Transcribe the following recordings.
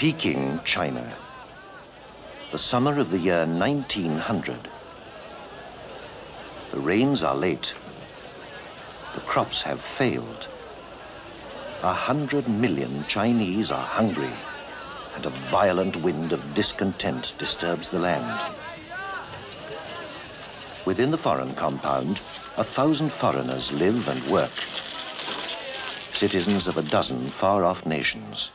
Peking, China. The summer of the year 1900. The rains are late. The crops have failed. 100 million Chinese are hungry, and a violent wind of discontent disturbs the land. Within the foreign compound, 1,000 foreigners live and work, citizens of a dozen far-off nations.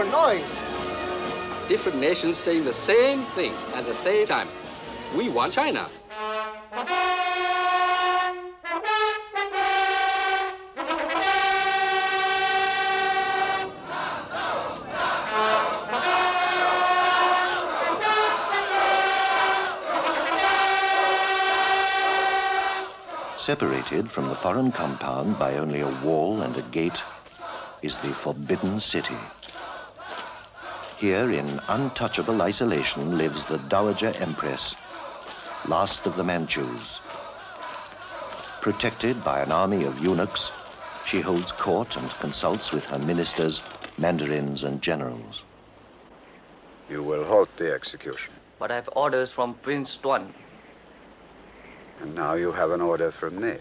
Noise. Different nations saying the same thing at the same time. We want China. Separated from the foreign compound by only a wall and a gate is the Forbidden City. Here, in untouchable isolation, lives the Dowager Empress, last of the Manchus. Protected by an army of eunuchs, she holds court and consults with her ministers, mandarins, and generals. You will halt the execution. But I have orders from Prince Tuan. And now you have an order from me.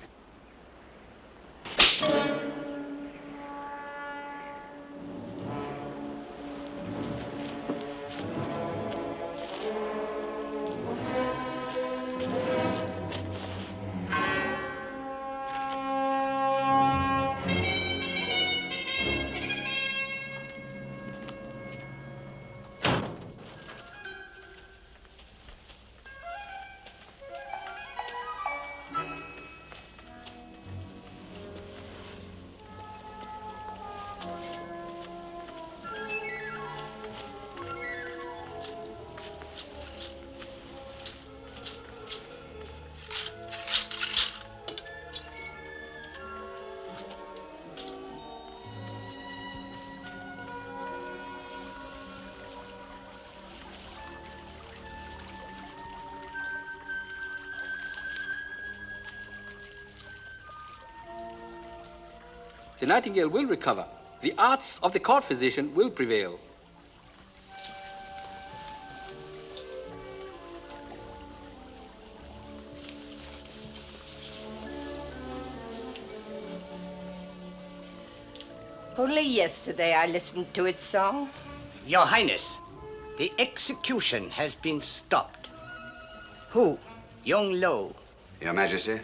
The nightingale will recover. The arts of the court physician will prevail. Only yesterday I listened to its song. Your Highness, the execution has been stopped. Who? Young Lo. Your Majesty?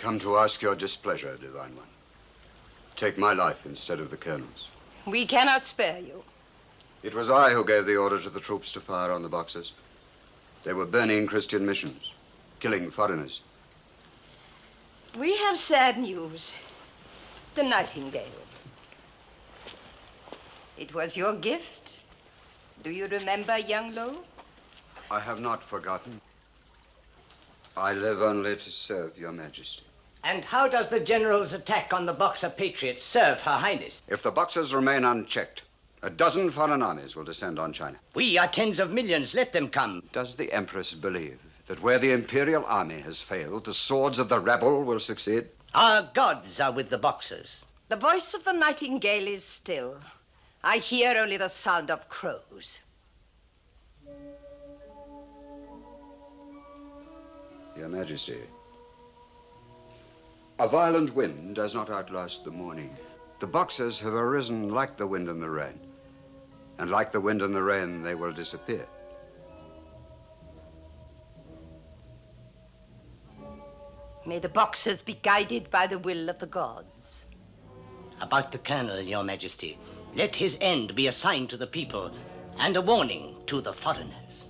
come to ask your displeasure, Divine One. Take my life instead of the Colonel's. We cannot spare you. It was I who gave the order to the troops to fire on the Boxers. They were burning Christian missions, killing foreigners. We have sad news. The Nightingale. It was your gift. Do you remember, young Lo? I have not forgotten. I live only to serve your Majesty. And how does the General's attack on the Boxer patriots serve Her Highness? If the Boxers remain unchecked, a dozen foreign armies will descend on China. We are tens of millions. Let them come. Does the Empress believe that where the Imperial Army has failed, the swords of the rebel will succeed? Our gods are with the Boxers. The voice of the Nightingale is still. I hear only the sound of crows. Your Majesty, a violent wind does not outlast the morning. The Boxers have arisen like the wind and the rain. And like the wind and the rain, they will disappear. May the Boxers be guided by the will of the gods. About the Colonel, Your Majesty, let his end be a sign to the people and a warning to the foreigners.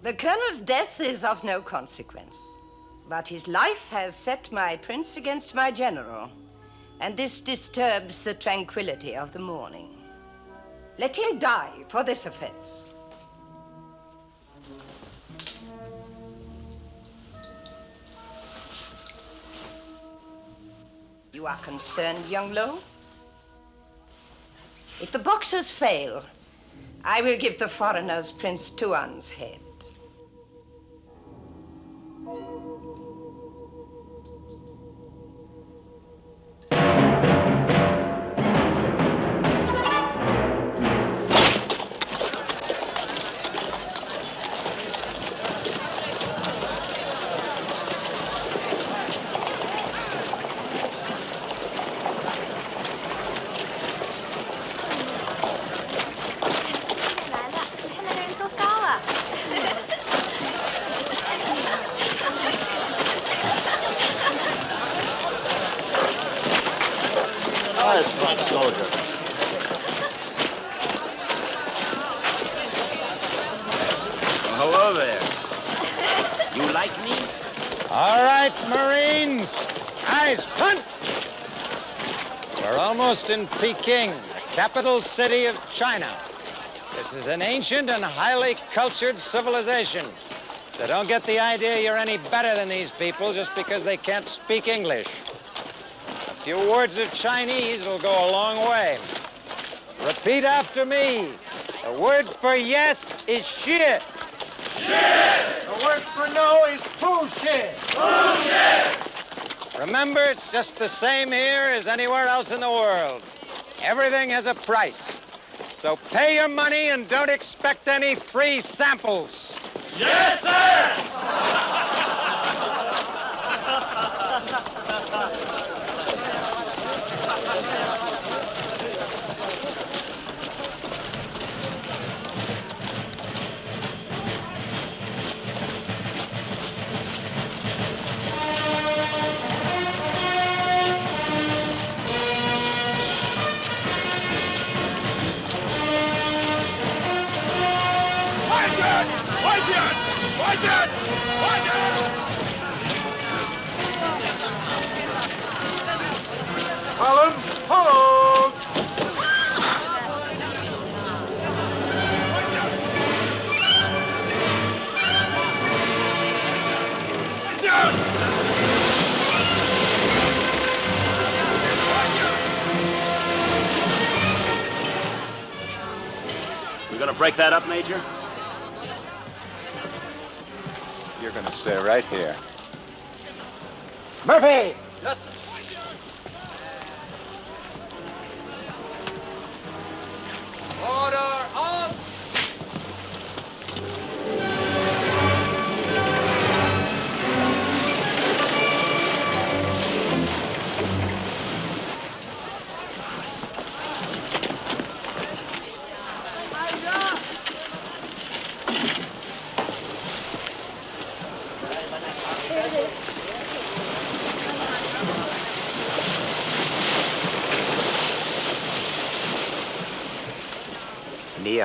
The Colonel's death is of no consequence. But his life has set my prince against my general, and this disturbs the tranquility of the morning. Let him die for this offense. You are concerned, young Lo? If the Boxers fail, I will give the foreigners Prince Tuan's head. Hello there. You like me? All right, Marines. Eyes front. We're almost in Peking, the capital city of China. This is an ancient and highly cultured civilization. So don't get the idea you're any better than these people just because they can't speak English. A few words of Chinese will go a long way. Repeat after me. The word for yes is shit. Shit! The word for no is bullshit. Bullshit! Remember, it's just the same here as anywhere else in the world. Everything has a price. So pay your money and don't expect any free samples. Yes, sir! Column, hold! You gonna break that up, Major? You're gonna stay right here. Murphy! Yes, sir. Order up!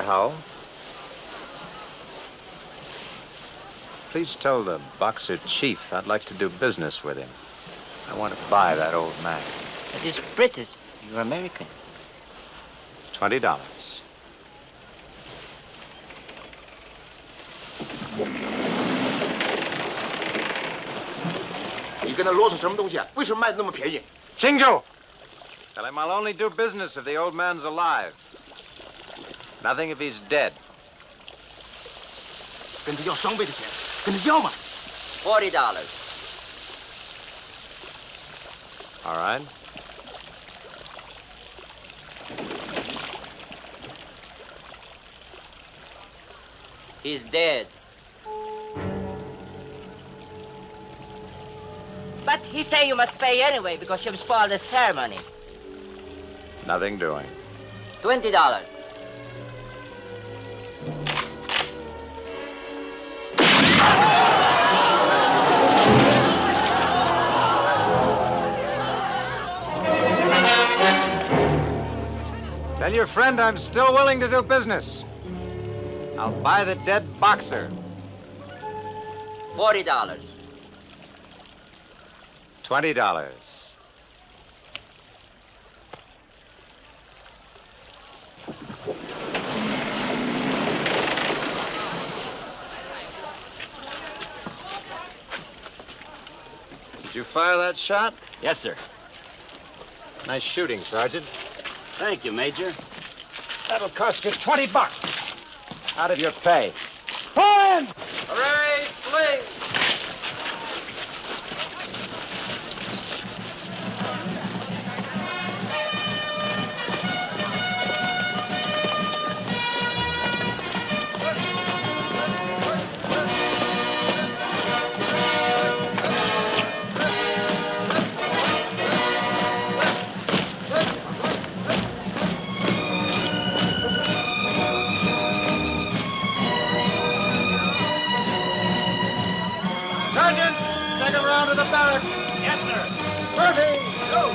Howell. Please tell the boxer chief I'd like to do business with him. I want to buy that old man. It is British. You're American. $20. Chinjo! Tell him I'll only do business if the old man's alive. Nothing if he's dead. $40. All right. He's dead. But he say you must pay anyway because you've spoiled the ceremony. Nothing doing. $20. Tell your friend I'm still willing to do business. I'll buy the dead boxer. $40. $20. Did you fire that shot? Yes, sir. Nice shooting, Sergeant. Thank you, Major. That'll cost you $20 out of your pay. Pull in! Hooray, fling! Sergeant, take him round to the barracks. Yes, sir. Murphy, go!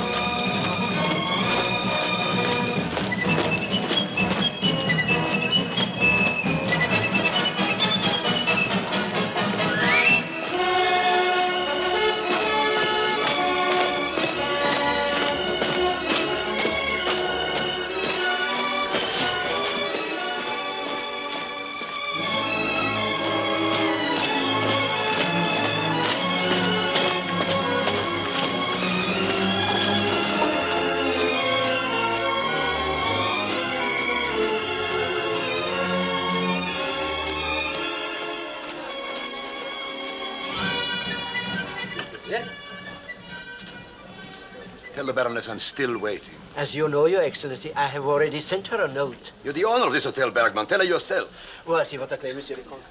Tell the Baroness I'm still waiting. As you know, Your Excellency, I have already sent her a note. You're the owner of this hotel, Bergman. Tell her yourself. Voici votre clé, Monsieur le Comte.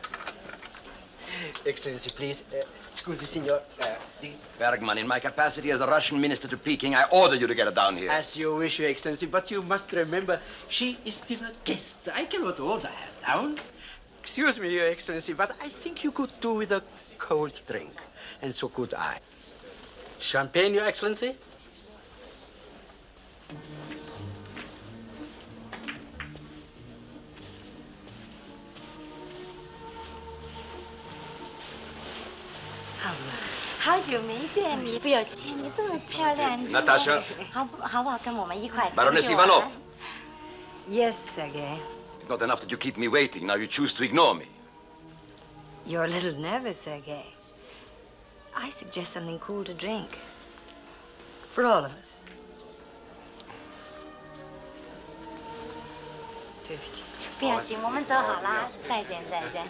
Excellency, please. Scusi, signor. Bergman, in my capacity as the Russian minister to Peking, I order you to get her down here. As you wish, Your Excellency, but you must remember, she is still a guest. I cannot order her down. Excuse me, Your Excellency, but I think you could do with a cold drink. And so could I. Champagne, Your Excellency? Natasha. Baroness Ivanov. Yes, Sergei. It's not enough that you keep me waiting. Now you choose to ignore me. You're a little nervous, Sergei. I suggest something cool to drink. For all of us. 对不起。不要紧，我们走好啦，再见，再见。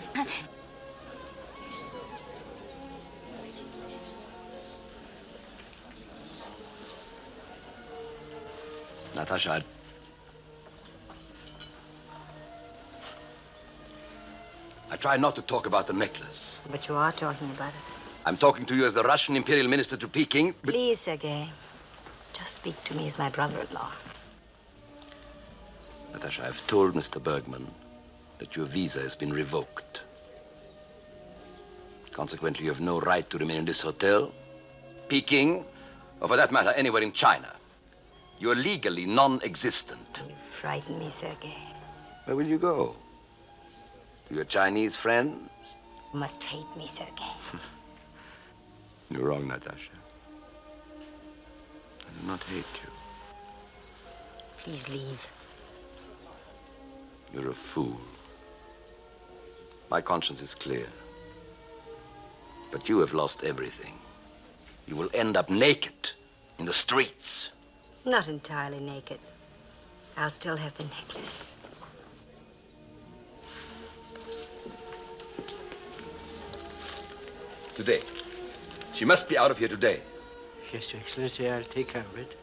Natasha, I try not to talk about the necklace. But you are talking about it. I'm talking to you as the Russian imperial minister to Peking. Please, Sergei. Just speak to me as my brother-in-law. Natasha, I've told Mr. Bergman that your visa has been revoked. Consequently, you have no right to remain in this hotel, Peking, or for that matter, anywhere in China. You're legally non-existent. You frighten me, Sergei. Where will you go? To your Chinese friends? You must hate me, Sergei. You're wrong, Natasha. I do not hate you. Please leave. You're a fool. My conscience is clear. But you have lost everything. You will end up naked in the streets. Not entirely naked. I'll still have the necklace. Today. She must be out of here today. Yes, Your Excellency, I'll take care of it.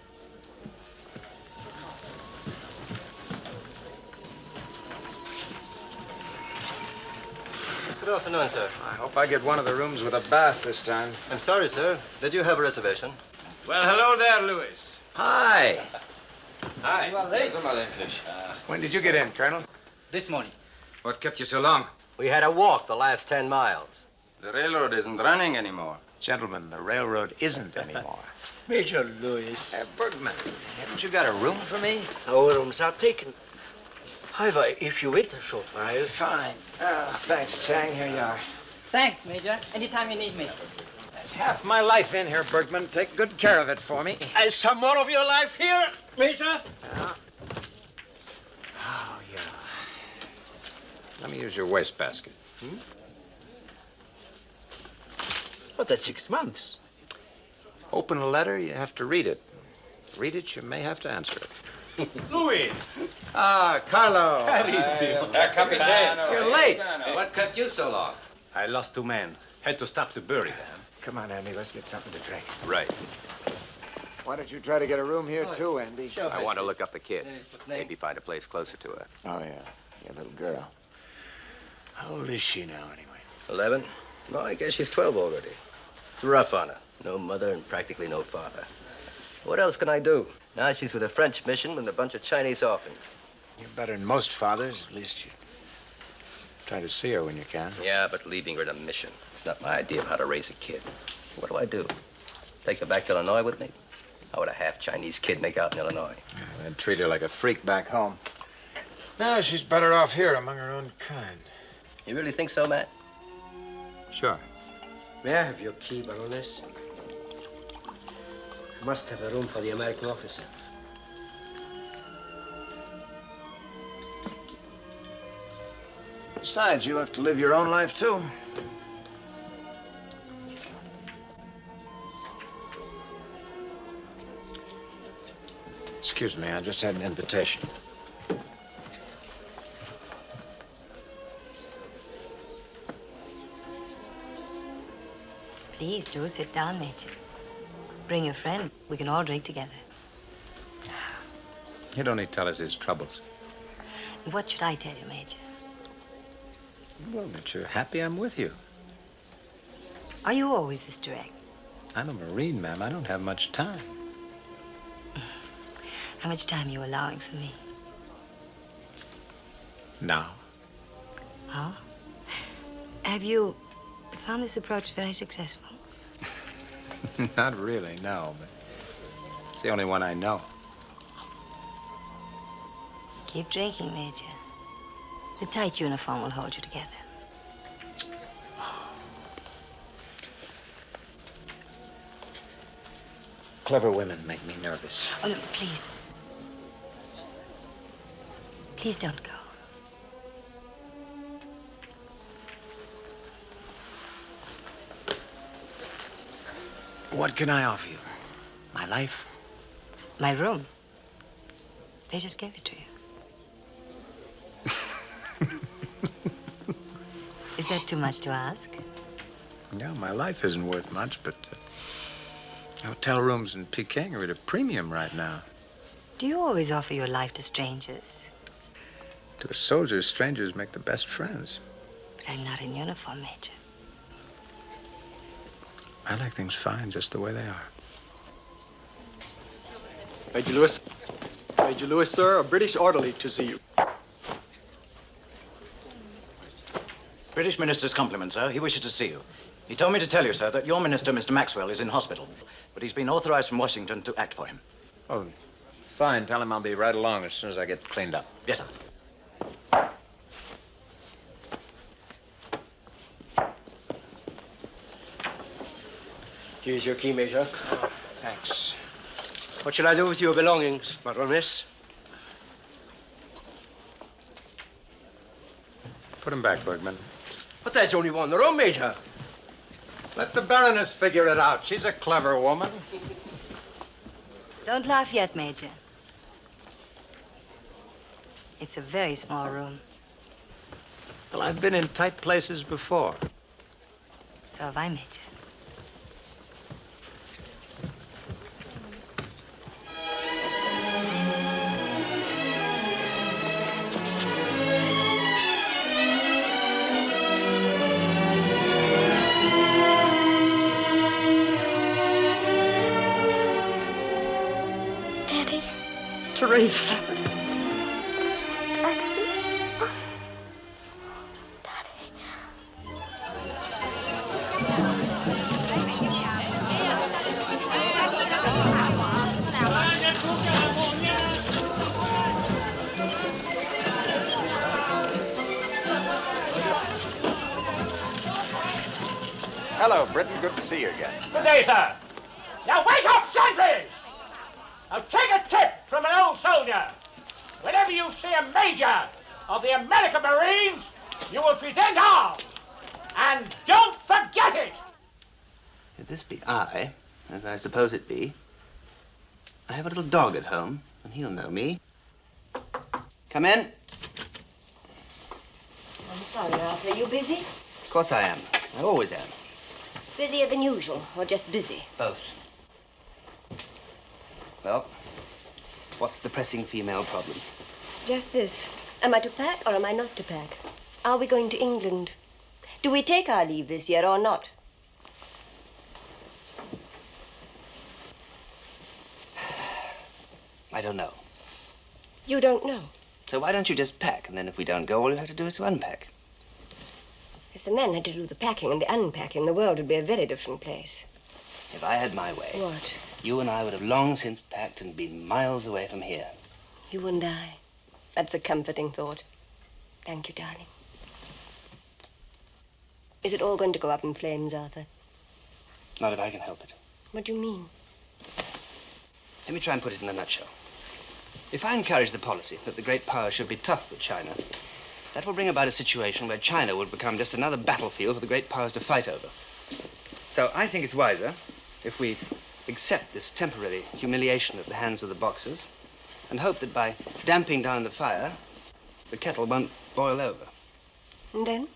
Good afternoon, sir. I hope I get one of the rooms with a bath this time. I'm sorry, sir. Did you have a reservation? Well, hello there, Louis. Hi. Hi. Well, late. When did you get in, Colonel? This morning. What kept you so long? We had a walk the last 10 miles. The railroad isn't running anymore. Gentlemen, the railroad isn't anymore. Major Louis. Bergman, haven't you got a room for me? Our rooms are taken. However, if you wait a short while... Fine. Thanks, Chang. Here you are. Thanks, Major. Anytime you need me. There's half my life in here, Bergman. Take good care of it for me. And some more of your life here, Major? Oh, yeah. Let me use your wastebasket. Well, that's 6 months. Open a letter, you have to read it. Read it, you may have to answer it. Luis! Ah, Carlo. Carissimo. Capitano. You're late. What kept you so long? I lost 2 men. Had to stop to bury them. Come on, Andy, let's get something to drink. Right. Why don't you try to get a room here, too, Andy? Sure. I want to look up the kid. Maybe find a place closer to her. Oh, yeah. Your little girl. How old is she now, anyway? 11? No, I guess she's 12 already. It's rough on her. No mother and practically no father. What else can I do? Now she's with a French mission with a bunch of Chinese orphans. You're better than most fathers. At least you try to see her when you can. Yeah, but leaving her in a mission. It's not my idea of how to raise a kid. What do? Take her back to Illinois with me? How would a half-Chinese kid make out in Illinois? Yeah, and treat her like a freak back home. No, she's better off here among her own kind. You really think so, Matt? Sure. May I have your key, Baroness? I must have a room for the American officer. Besides, you have to live your own life, too. Excuse me, I just had an invitation. Please do sit down, Major. Bring your friend. We can all drink together. He'd only tell us his troubles. What should I tell you, Major? Well, that you're happy I'm with you. Are you always this direct? I'm a Marine, ma'am. I don't have much time. How much time are you allowing for me? Now. Oh? Have you found this approach very successful? Not really, no, but it's the only one I know. Keep drinking, Major. The tight uniform will hold you together. Clever women make me nervous. Oh, no, please. Please don't go. What can I offer you? My life? My room. They just gave it to you. Is that too much to ask? Yeah, my life isn't worth much, but hotel rooms in Peking are at a premium right now. Do you always offer your life to strangers? To a soldier, strangers make the best friends. But I'm not in uniform, Major. I like things fine just the way they are. Major Lewis. Major Lewis, sir, a British orderly to see you. British Minister's compliments, sir. He wishes to see you. He told me to tell you, sir, that your minister, Mr. Maxwell, is in hospital, but he's been authorized from Washington to act for him. Oh, fine. Tell him I'll be right along as soon as I get cleaned up. Yes, sir. Here's your key, Major. Oh, thanks. What shall I do with your belongings, Baroness? Put him back, Bergman. But there's only one room, Major. Let the Baroness figure it out. She's a clever woman. Don't laugh yet, Major. It's a very small room. Well, I've been in tight places before. So have I, Major. Daddy. Teresa. Hello, Britain. Good to see you again. Good day, sir. Now wake up, sentries! Now take a tip from an old soldier. Whenever you see a major of the American Marines, you will present arms. And don't forget it! If this be I, as I suppose it be, I have a little dog at home, and he'll know me. Come in. I'm sorry, Arthur. Are you busy? Of course I am. I always am. Busier than usual, or just busy? Both. Well, what's the pressing female problem? Just this. Am I to pack or am I not to pack? Are we going to England? Do we take our leave this year or not? I don't know. You don't know. So why don't you just pack, and then if we don't go, all you have to do is to unpack. If the men had to do the packing and the unpacking, the world would be a very different place. If I had my way, What? you and I would have long since packed and been miles away from here. You and I. That's a comforting thought. Thank you, darling. Is it all going to go up in flames, Arthur? Not if I can help it. What do you mean? Let me try and put it in a nutshell. If I encourage the policy that the great powers should be tough with China, that will bring about a situation where China will become just another battlefield for the great powers to fight over. So I think it's wiser if we accept this temporary humiliation at the hands of the Boxers and hope that by damping down the fire, the kettle won't boil over. And then?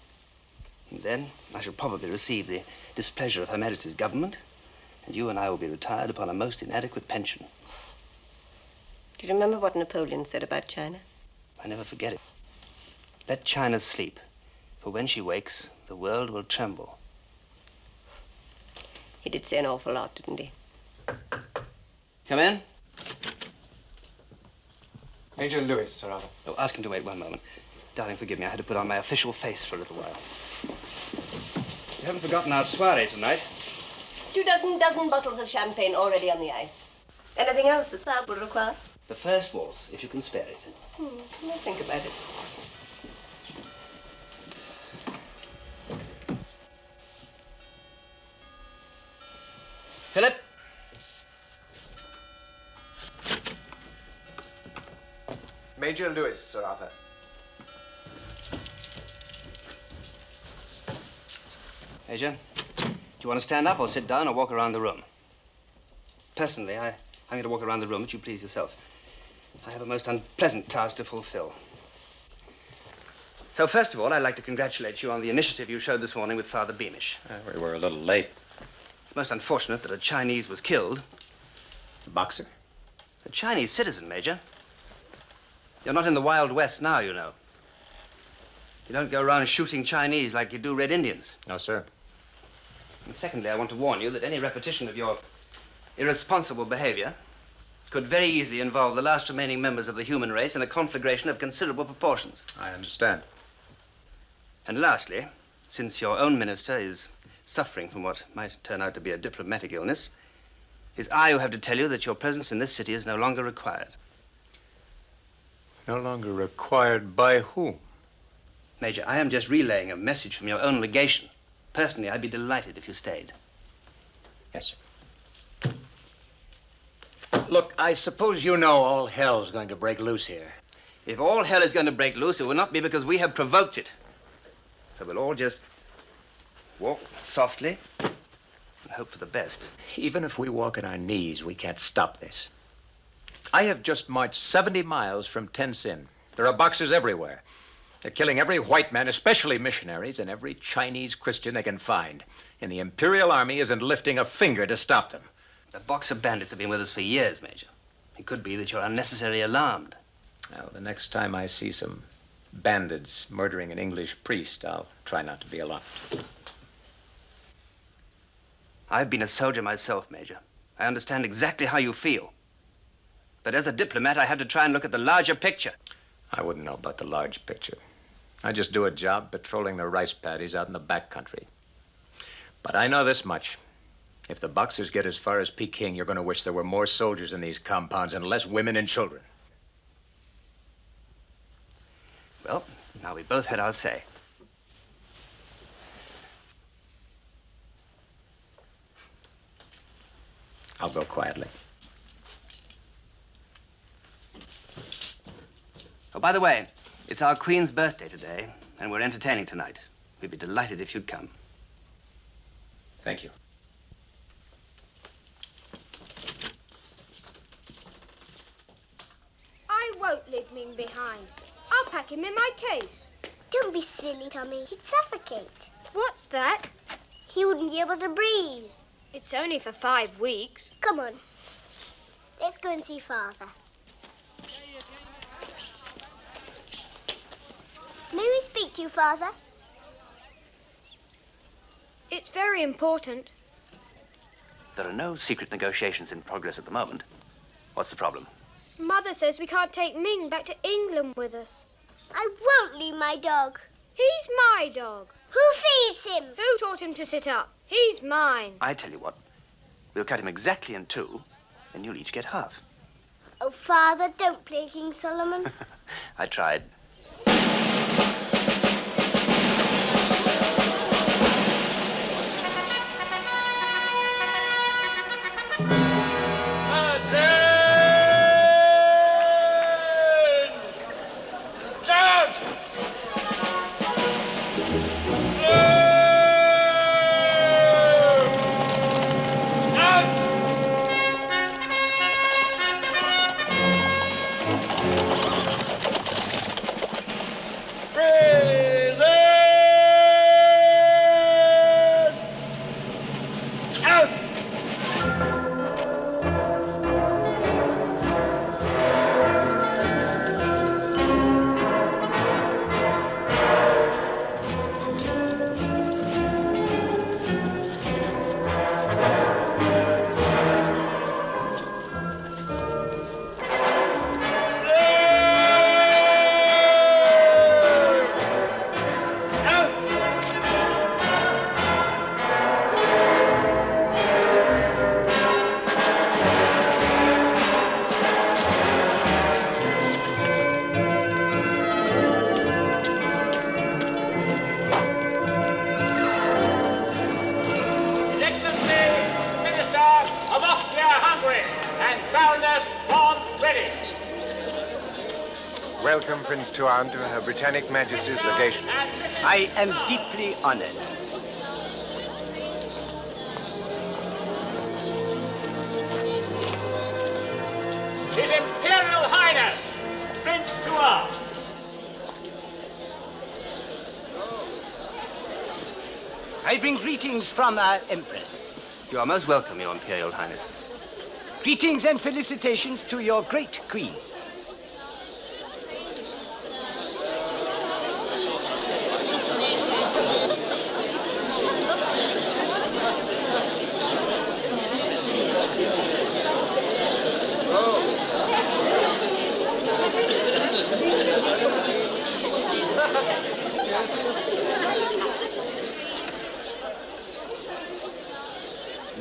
And then I shall probably receive the displeasure of Her Majesty's government, and you and I will be retired upon a most inadequate pension. Do you remember what Napoleon said about China? I never forget it. Let China sleep, for when she wakes, the world will tremble. He did say an awful lot, didn't he? Come in. Major Lewis, Sir Arthur. Oh, ask him to wait one moment. Darling, forgive me. I had to put on my official face for a little while. You haven't forgotten our soiree tonight. 2 dozen bottles of champagne already on the ice. Anything else the Tsar will require? The first waltz, if you can spare it. I'll think about it. Philip? Major Lewis, Sir Arthur. Major, do you want to stand up or sit down or walk around the room? Personally, I'm going to walk around the room, but you please yourself. I have a most unpleasant task to fulfill. So, first of all, I'd like to congratulate you on the initiative you showed this morning with Father Beamish. We were a little late. It's most unfortunate that a Chinese was killed. The boxer? A Chinese citizen, Major. You're not in the Wild West now, you know. You don't go around shooting Chinese like you do Red Indians. No, sir. And secondly, I want to warn you that any repetition of your irresponsible behavior could very easily involve the last remaining members of the human race in a conflagration of considerable proportions. I understand. And lastly, since your own minister is suffering from what might turn out to be a diplomatic illness, it is I who have to tell you that your presence in this city is no longer required. No longer required by whom? Major, I am just relaying a message from your own legation. Personally, I'd be delighted if you stayed. Yes, sir. Look, I suppose you know all hell's going to break loose here. If all hell is going to break loose, it will not be because we have provoked it. So we'll all just walk softly and hope for the best. Even if we walk on our knees, we can't stop this. I have just marched 70 miles from Tenzin. There are Boxers everywhere. They're killing every white man, especially missionaries, and every Chinese Christian they can find. And the Imperial Army isn't lifting a finger to stop them. The Boxer bandits have been with us for years, Major. It could be that you're unnecessarily alarmed. Well, the next time I see some bandits murdering an English priest, I'll try not to be alarmed. I've been a soldier myself, Major. I understand exactly how you feel. But as a diplomat, I have to try and look at the larger picture. I wouldn't know about the large picture. I just do a job patrolling the rice paddies out in the back country. But I know this much. If the Boxers get as far as Peking, you're going to wish there were more soldiers in these compounds and less women and children. Well, now we both had our say. I'll go quietly. Oh, by the way, it's our Queen's birthday today, and we're entertaining tonight. We'd be delighted if you'd come. Thank you. I won't leave Ming behind. I'll pack him in my case. Don't be silly, Tommy. He'd suffocate. What's that? He wouldn't be able to breathe. It's only for 5 weeks. Come on. Let's go and see Father. May we speak to you, Father? It's very important. There are no secret negotiations in progress at the moment. What's the problem? Mother says we can't take Ming back to England with us. I won't leave my dog. He's my dog. Who feeds him? Who taught him to sit up? He's mine. I tell you what, we'll cut him exactly in two, and you'll each get half. Oh, Father, don't play King Solomon. I tried. Welcome, Prince Tuan, to Her Britannic Majesty's legation. I am deeply honored. His Imperial Highness, Prince Tuan. I bring greetings from our Empress. You are most welcome, Your Imperial Highness. Greetings and felicitations to your great queen.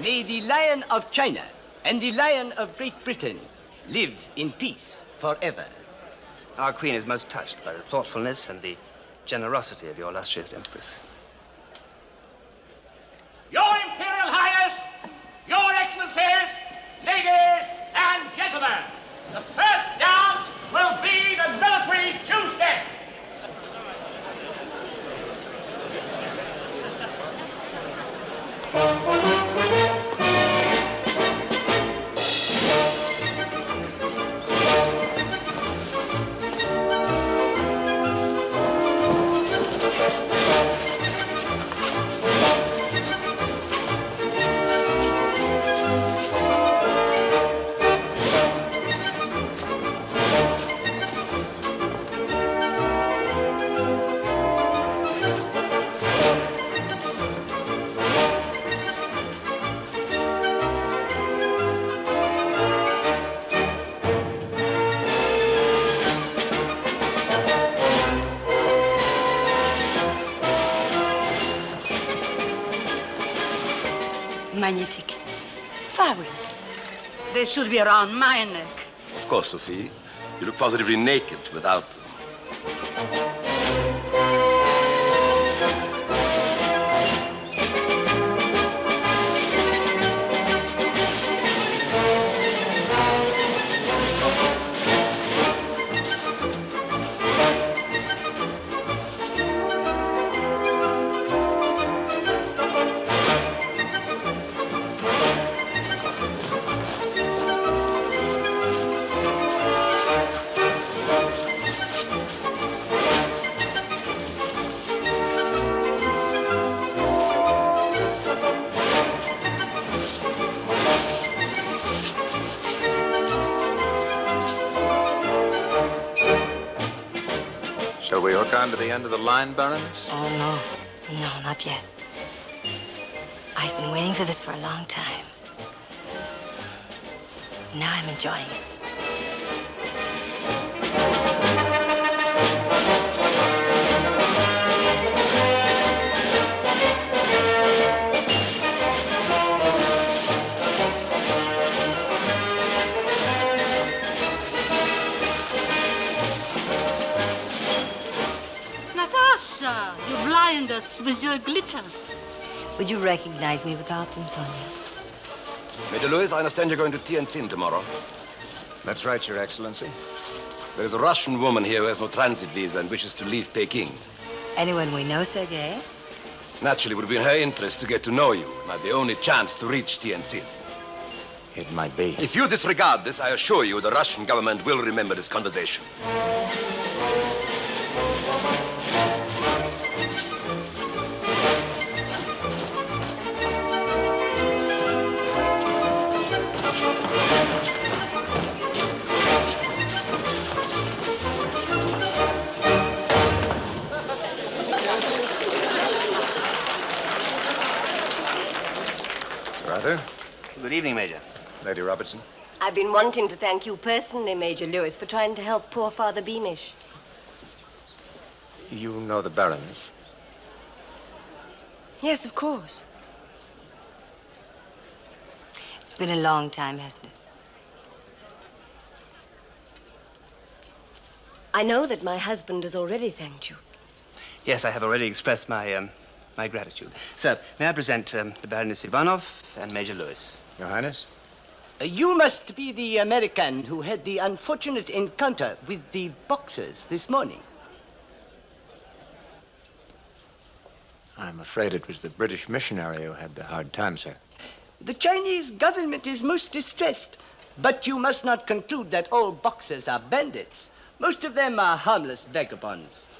May the Lion of China and the Lion of Great Britain live in peace forever. Our Queen is most touched by the thoughtfulness and the generosity of your illustrious Empress. Your Imperial Highness, Magnifique. Fabulous. They should be around my neck. Of course, Sophie. You look positively naked without them. Shall we hook on to the end of the line, Baroness? Oh, no. No, not yet. I've been waiting for this for a long time. Now I'm enjoying it. Natasha, you blind us with your glitter. Would you recognize me without them, Sonia? Major Lewis, I understand you're going to Tianjin tomorrow. That's right, Your Excellency. There is a Russian woman here who has no transit visa and wishes to leave Peking. Anyone we know, Sergei? Naturally, it would be in her interest to get to know you. It might be the only chance to reach Tianjin. It might be. If you disregard this, I assure you the Russian government will remember this conversation. Arthur? Good evening, Major. Lady Robertson? I've been wanting to thank you personally, Major Lewis, for trying to help poor Father Beamish. You know the Baroness? Yes, of course. It's been a long time, hasn't it? I know that my husband has already thanked you. Yes, I have already expressed my gratitude. Sir, may I present the Baroness Ivanov and Major Lewis? Your Highness? You must be the American who had the unfortunate encounter with the boxers this morning. I'm afraid it was the British missionary who had the hard time, sir. The Chinese government is most distressed, but you must not conclude that all boxers are bandits. Most of them are harmless vagabonds,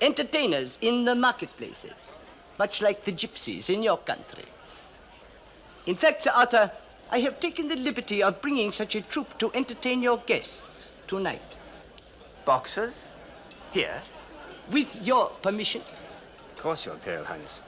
entertainers in the marketplaces, much like the gypsies in your country. In fact, Sir Arthur, I have taken the liberty of bringing such a troupe to entertain your guests tonight. Boxers? Here? With your permission. Of course, Your Imperial Highness.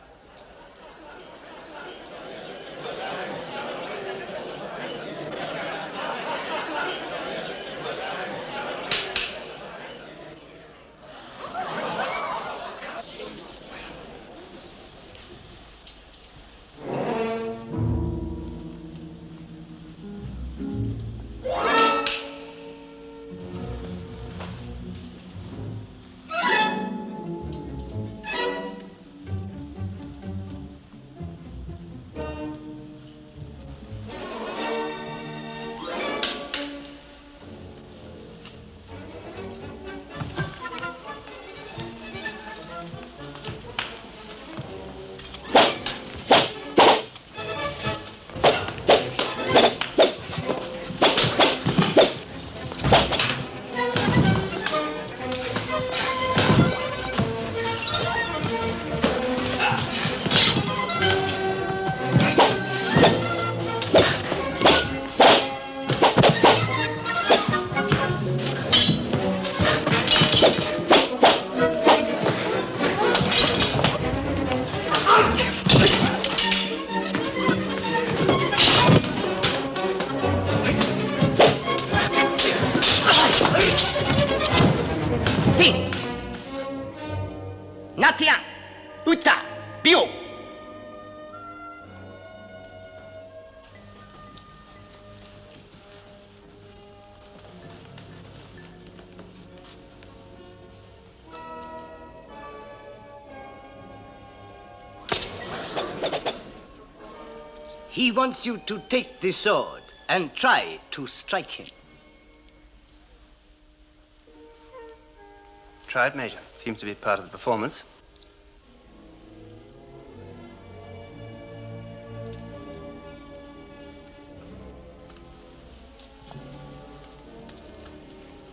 He wants you to take the sword and try to strike him. Try it, Major. Seems to be part of the performance.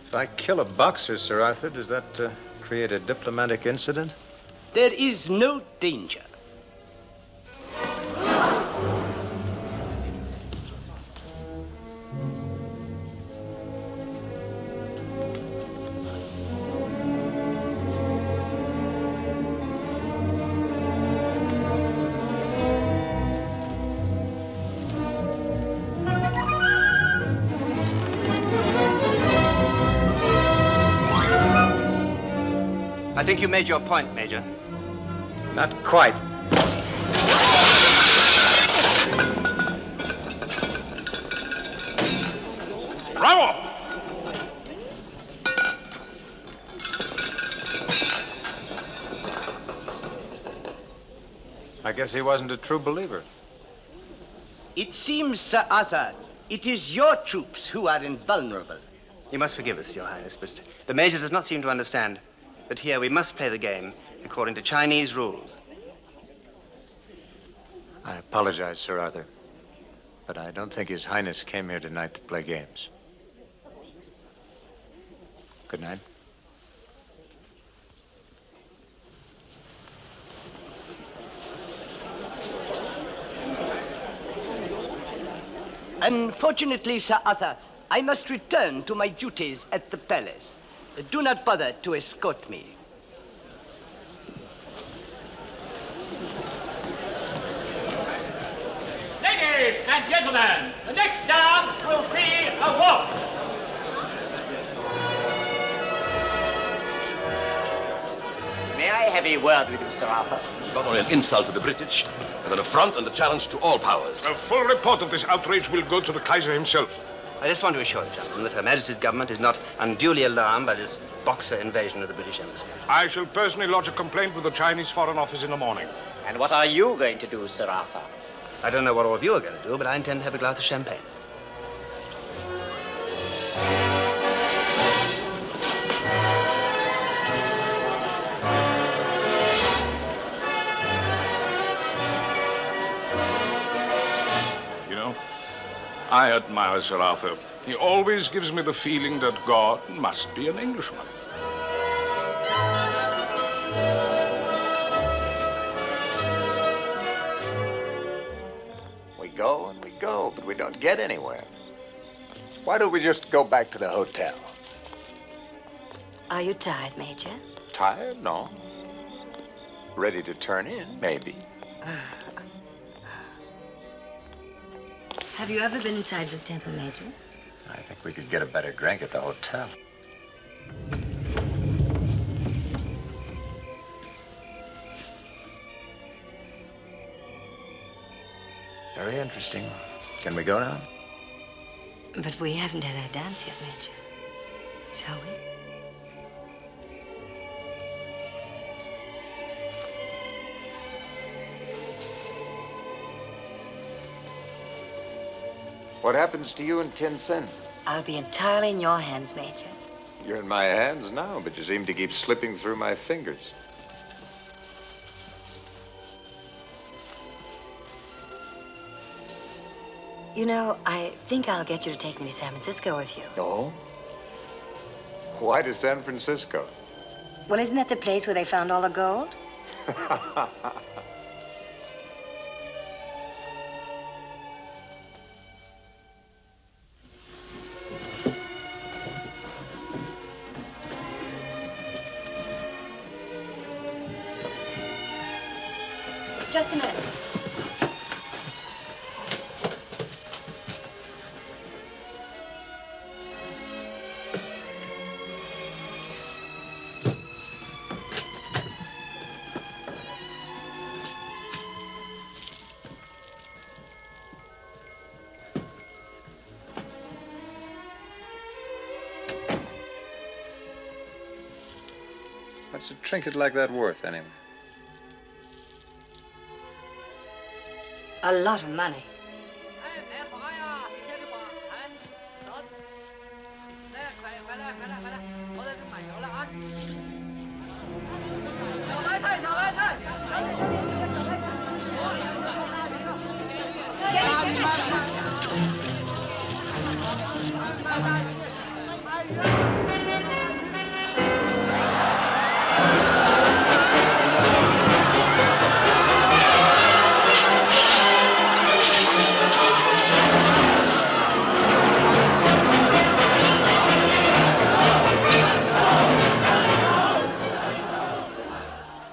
If I kill a boxer, Sir Arthur, does that create a diplomatic incident? There is no danger. I think you made your point, Major. Not quite. Bravo! I guess he wasn't a true believer. It seems, Sir Arthur, it is your troops who are invulnerable. You must forgive us, Your Highness, but the Major does not seem to understand that here we must play the game according to Chinese rules. I apologize, Sir Arthur, but I don't think His Highness came here tonight to play games. Good night. Unfortunately, Sir Arthur, I must return to my duties at the palace. Do not bother to escort me. Ladies and gentlemen, the next dance will be a waltz. May I have a word with you, Sir Arthur? Not only an insult to the British, but an affront and a challenge to all powers. A full report of this outrage will go to the Kaiser himself. I just want to assure you, gentlemen, that Her Majesty's government is not unduly alarmed by this boxer invasion of the British Embassy. I shall personally lodge a complaint with the Chinese Foreign Office in the morning. And what are you going to do, Sir Arthur? I don't know what all of you are going to do, but I intend to have a glass of champagne. I admire Sir Arthur. He always gives me the feeling that God must be an Englishman. We go and we go, but we don't get anywhere. Why don't we just go back to the hotel? Are you tired, Major? Tired? No. Ready to turn in, maybe. Have you ever been inside this temple, Major? I think we could get a better drink at the hotel. Very interesting. Can we go now? But we haven't had our dance yet, Major. Shall we? What happens to you in Tientsin? I'll be entirely in your hands, Major. You're in my hands now, but you seem to keep slipping through my fingers. You know, I think I'll get you to take me to San Francisco with you. Oh? Why to San Francisco? Well, isn't that the place where they found all the gold? Just a minute. What's a trinket like that worth, anyway? A lot of money.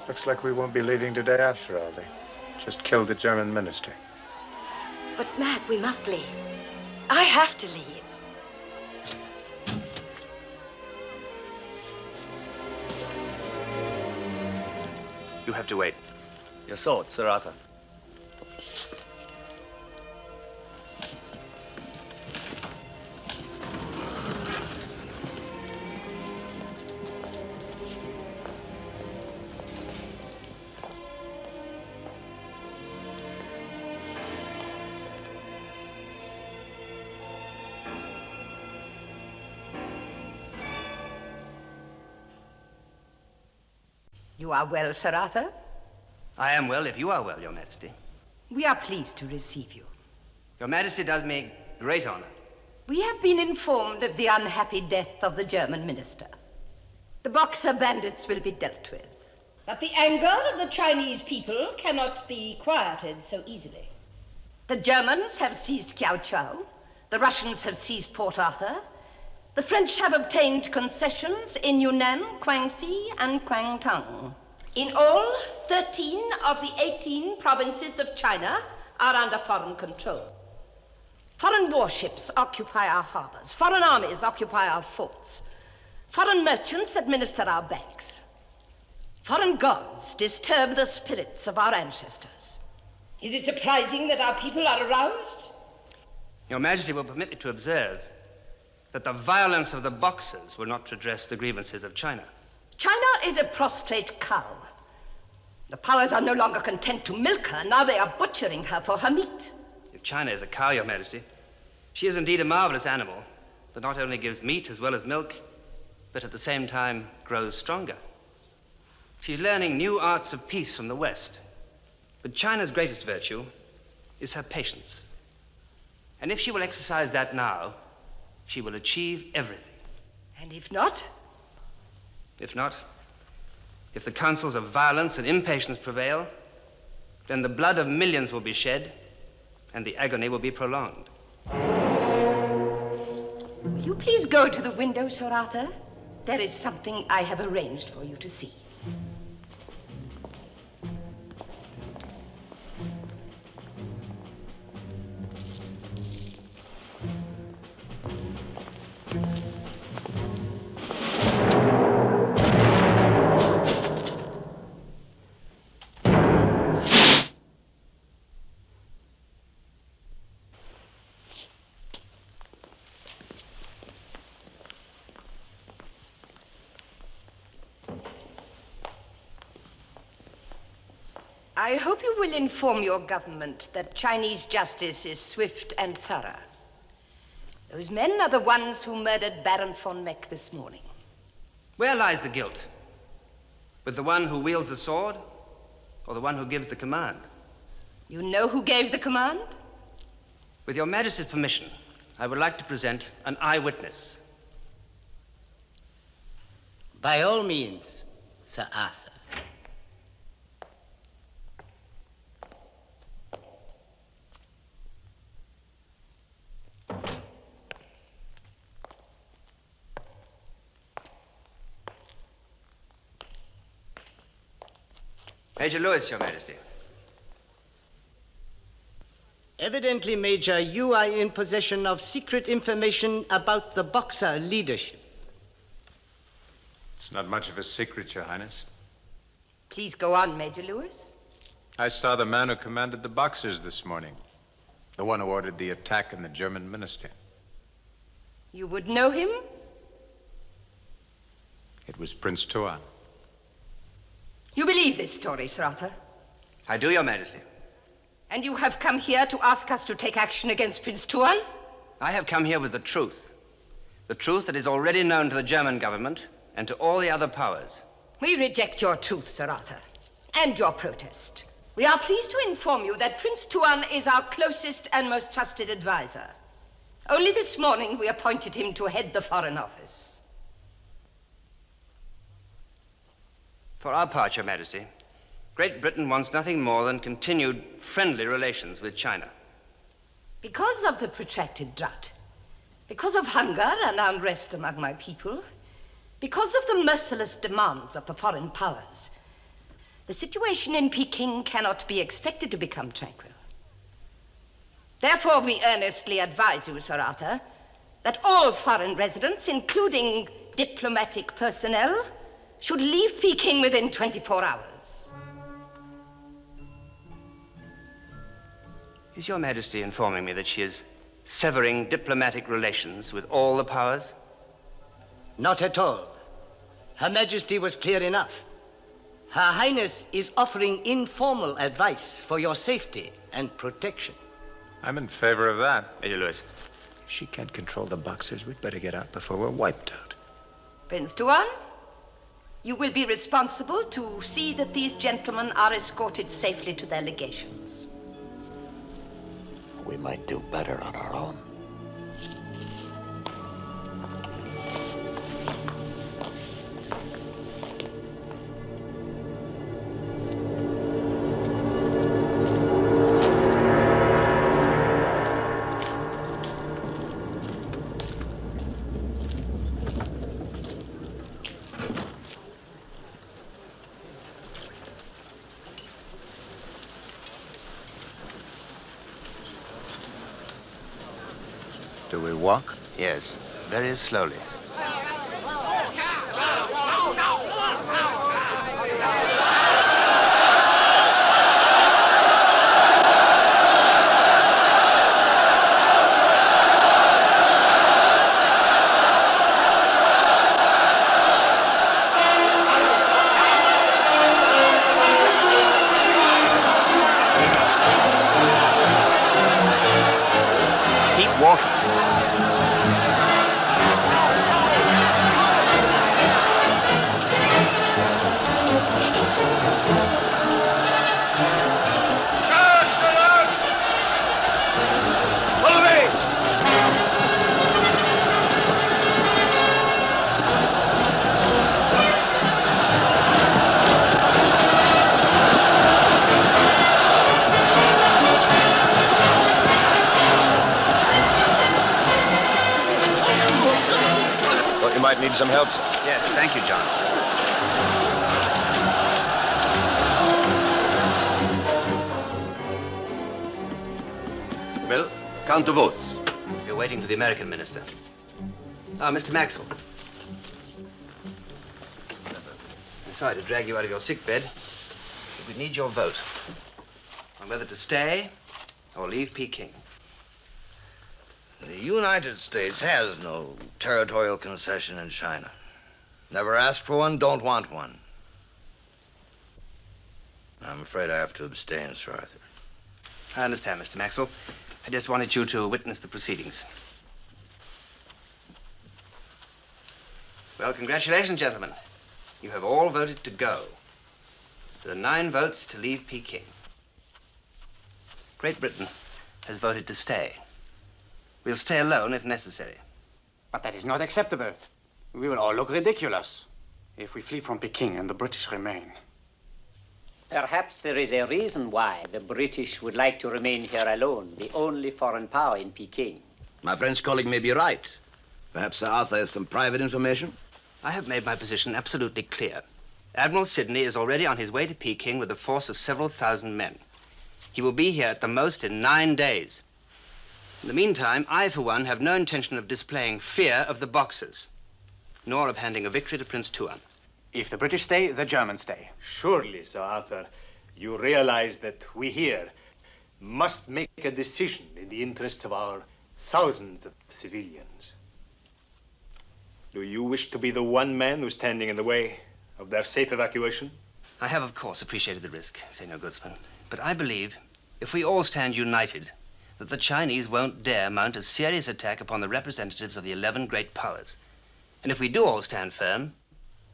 Looks like we won't be leaving today after all. They just killed the German minister. But, Matt, we must leave. I have to leave. You have to wait. Your sword, Sir Arthur. You are well, Sir Arthur? I am well, if you are well, Your Majesty. We are pleased to receive you. Your Majesty does me great honor. We have been informed of the unhappy death of the German minister. The Boxer bandits will be dealt with. But the anger of the Chinese people cannot be quieted so easily. The Germans have seized Kiaochow. The Russians have seized Port Arthur. The French have obtained concessions in Yunnan, Guangxi, and Guangdong. In all, 13 of the 18 provinces of China are under foreign control. Foreign warships occupy our harbors. Foreign armies occupy our forts. Foreign merchants administer our banks. Foreign gods disturb the spirits of our ancestors. Is it surprising that our people are aroused? Your Majesty will permit me to observe that the violence of the Boxers will not redress the grievances of China. China is a prostrate cow. The powers are no longer content to milk her. Now they are butchering her for her meat. If China is a cow, Your Majesty, she is indeed a marvelous animal that not only gives meat as well as milk, but at the same time grows stronger. She's learning new arts of peace from the West. But China's greatest virtue is her patience. And if she will exercise that now, she will achieve everything. And if not? If not, if the counsels of violence and impatience prevail, then the blood of millions will be shed and the agony will be prolonged. Will you please go to the window, Sir Arthur? There is something I have arranged for you to see. I hope you will inform your government that Chinese justice is swift and thorough. Those men are the ones who murdered Baron von Meck this morning. Where lies the guilt? With the one who wields the sword or the one who gives the command? You know who gave the command? With Your Majesty's permission, I would like to present an eyewitness. By all means, Sir Arthur. Major Lewis, Your Majesty. Evidently, Major, you are in possession of secret information about the Boxer leadership. It's not much of a secret, Your Highness. Please go on, Major Lewis. I saw the man who commanded the Boxers this morning. The one who ordered the attack on the German minister. You would know him? It was Prince Tuan. You believe this story, Sir Arthur? I do, Your Majesty. And you have come here to ask us to take action against Prince Tuan? I have come here with the truth. The truth that is already known to the German government and to all the other powers. We reject your truth, Sir Arthur, and your protest. We are pleased to inform you that Prince Tuan is our closest and most trusted advisor. Only this morning we appointed him to head the Foreign Office. For our part, Your Majesty, Great Britain wants nothing more than continued friendly relations with China. Because of the protracted drought, because of hunger and unrest among my people, because of the merciless demands of the foreign powers, the situation in Peking cannot be expected to become tranquil. Therefore, we earnestly advise you, Sir Arthur, that all foreign residents, including diplomatic personnel, should leave Peking within 24 hours. Is Your Majesty informing me that she is severing diplomatic relations with all the powers? Not at all. Her Majesty was clear enough. Her Highness is offering informal advice for your safety and protection. I'm in favor of that. Major Lewis. If she can't control the Boxers, we'd better get out before we're wiped out. Prince Tuan, you will be responsible to see that these gentlemen are escorted safely to their legations. We might do better on our own. Do we walk? Yes, very slowly. Keep walking. You might need some help, sir. Yes, thank you, John. Bill, count the votes. We're waiting for the American minister. Ah, Mr. Maxwell. I'm sorry to drag you out of your sick bed, but we need your vote on whether to stay or leave Peking. The United States has no territorial concession in China. Never asked for one, don't want one. I'm afraid I have to abstain, Sir Arthur. I understand, Mr. Maxwell. I just wanted you to witness the proceedings. Well, congratulations, gentlemen. You have all voted to go. There are 9 votes to leave Peking. Great Britain has voted to stay. We'll stay alone if necessary. But that is not acceptable. We will all look ridiculous if we flee from Peking and the British remain. Perhaps there is a reason why the British would like to remain here alone, the only foreign power in Peking. My French colleague may be right. Perhaps Sir Arthur has some private information? I have made my position absolutely clear. Admiral Sidney is already on his way to Peking with a force of several thousand men. He will be here at the most in 9 days. In the meantime, I, for one, have no intention of displaying fear of the Boxers, nor of handing a victory to Prince Tuan. If the British stay, the Germans stay. Surely, Sir Arthur, you realize that we here must make a decision in the interests of our thousands of civilians. Do you wish to be the one man who's standing in the way of their safe evacuation? I have, of course, appreciated the risk, Senor Goodsman. But I believe, if we all stand united, that the Chinese won't dare mount a serious attack upon the representatives of the 11 great powers. And if we do all stand firm,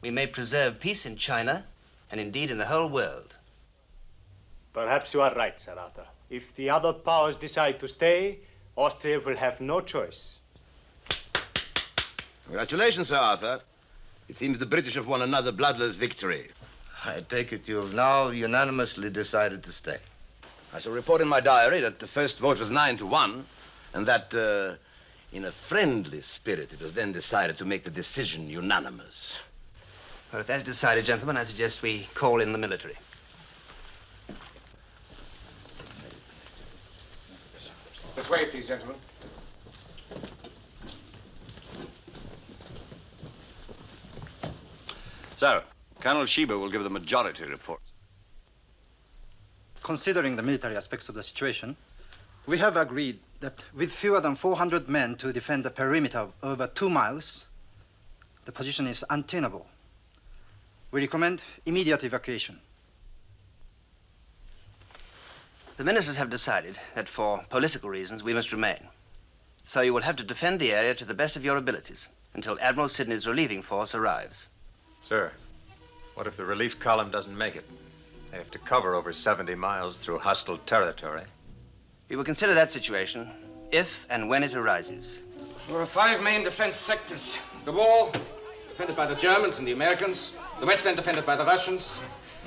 we may preserve peace in China and indeed in the whole world. Perhaps you are right, Sir Arthur. If the other powers decide to stay, Austria will have no choice. Congratulations, Sir Arthur. It seems the British have won another bloodless victory. I take it you have now unanimously decided to stay. I shall report in my diary that the first vote was 9-1, and that, in a friendly spirit, it was then decided to make the decision unanimous. Well, if that's decided, gentlemen, I suggest we call in the military. This way, please, gentlemen. So, Colonel Sheba will give the majority report. Considering the military aspects of the situation, we have agreed that with fewer than 400 men to defend a perimeter of over 2 miles, the position is untenable. We recommend immediate evacuation. The ministers have decided that for political reasons we must remain. So you will have to defend the area to the best of your abilities until Admiral Sidney's relieving force arrives. Sir, what if the relief column doesn't make it? They have to cover over 70 miles through hostile territory. We will consider that situation if and when it arises. There are 5 main defense sectors. The wall, defended by the Germans and the Americans. The West End, defended by the Russians.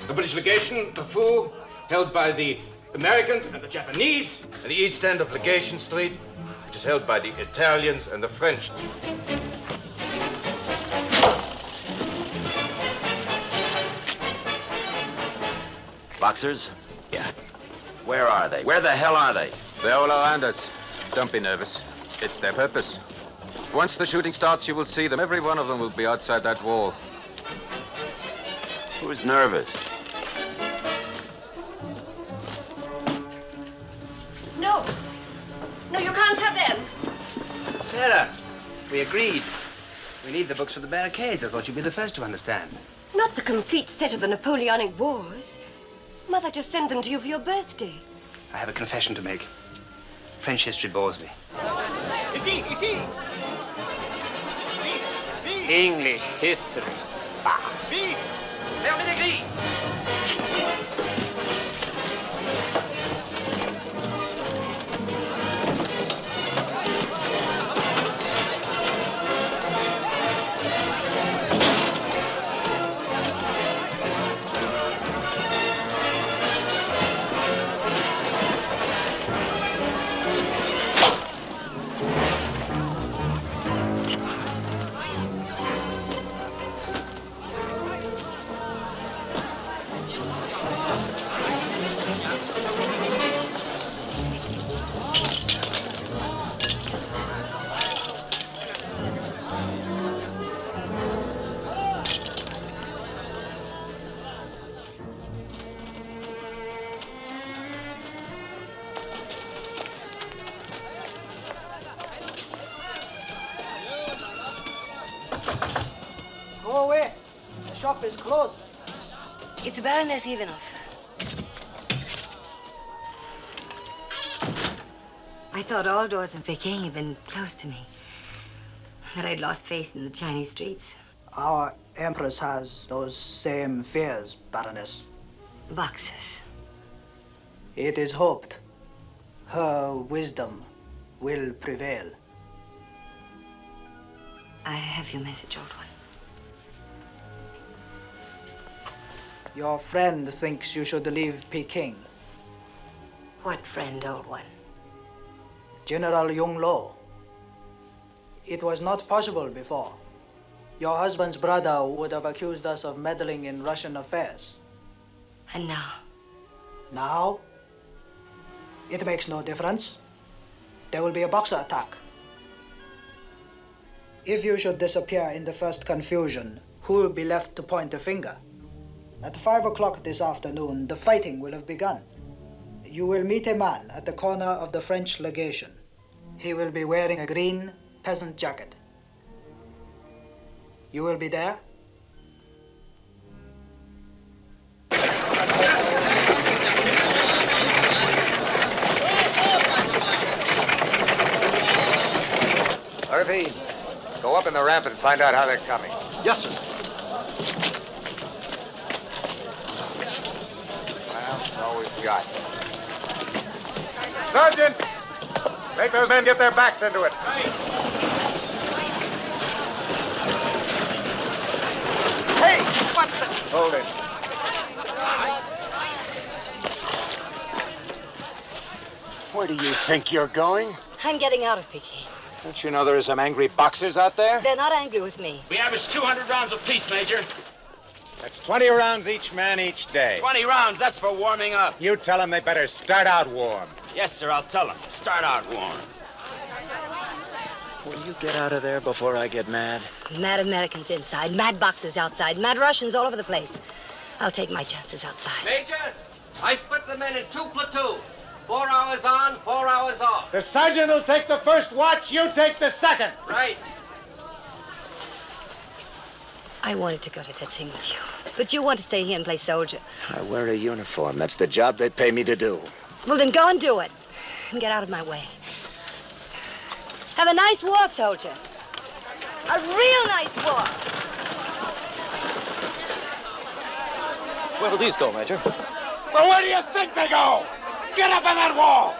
The British legation, the Foo, held by the Americans and the Japanese. And the East End of Legation Street, which is held by the Italians and the French. Boxers? Yeah. Where are they? Where the hell are they? They're all around us. Don't be nervous. It's their purpose. Once the shooting starts, you will see them. Every one of them will be outside that wall. Who's nervous? No. No, you can't have them. Sarah, we agreed. We need the books for the barricades. I thought you'd be the first to understand. Not the complete set of the Napoleonic Wars. Mother just sent them to you for your birthday. I have a confession to make. French history bores me. Ici, ici. English history. Bah. Fermez les grilles. Go away. The shop is closed. It's Baroness Ivanov. I thought all doors in Peking had been closed to me. That I'd lost faith in the Chinese streets. Our Empress has those same fears, Baroness. Boxers. It is hoped her wisdom will prevail. I have your message, old one. Your friend thinks you should leave Peking. What friend, old one? General Yonglou. It was not possible before. Your husband's brother would have accused us of meddling in Russian affairs. And now? Now? It makes no difference. There will be a Boxer attack. If you should disappear in the first confusion, who will be left to point the finger? At 5 o'clock this afternoon, the fighting will have begun. You will meet a man at the corner of the French legation. He will be wearing a green peasant jacket. You will be there? Murphy, go up in the ramp and find out how they're coming. Yes, sir. Well, it's all what we've got. Sergeant! Make those men get their backs into it. Hey! What the... Hold it. Where do you think you're going? I'm getting out of Peking. Don't you know there are some angry boxers out there? They're not angry with me. We average 200 rounds apiece, Major. That's 20 rounds each man each day. 20 rounds, that's for warming up. You tell them they better start out warm. Yes, sir, I'll tell them. Start out warm. Will you get out of there before I get mad? Mad Americans inside, mad boxers outside, mad Russians all over the place. I'll take my chances outside. Major, I split the men in 2 platoons. 4 hours on, 4 hours off. The sergeant will take the first watch, you take the second. Right. I wanted to go to that thing with you, but you want to stay here and play soldier. I wear a uniform. That's the job they pay me to do. Well, then go and do it, and get out of my way. Have a nice war, soldier. A real nice war. Where will these go, Major? Well, where do you think they go? Get up on that wall!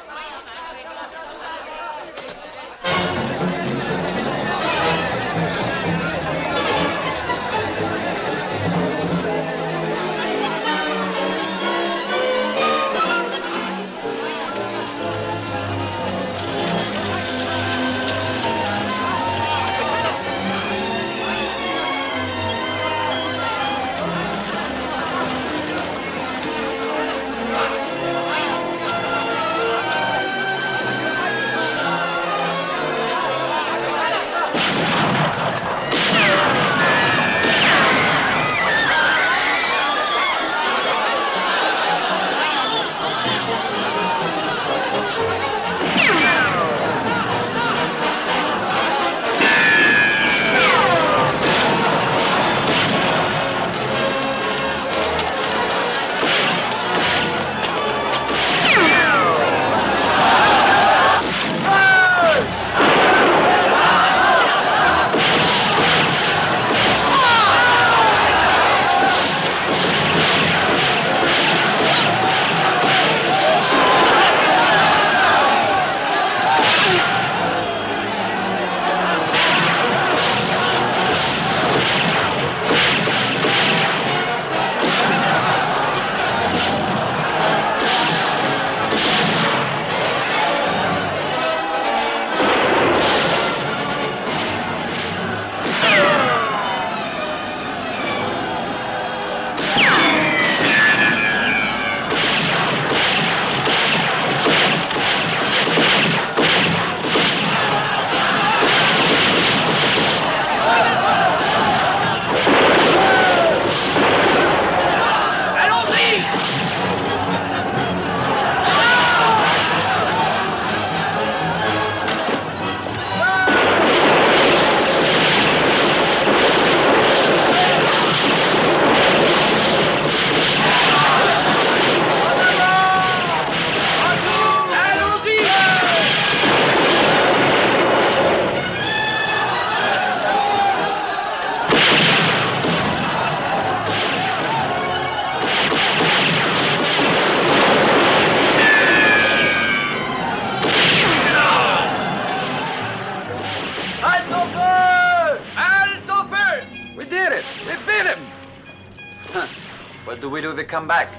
What do we do if we come back?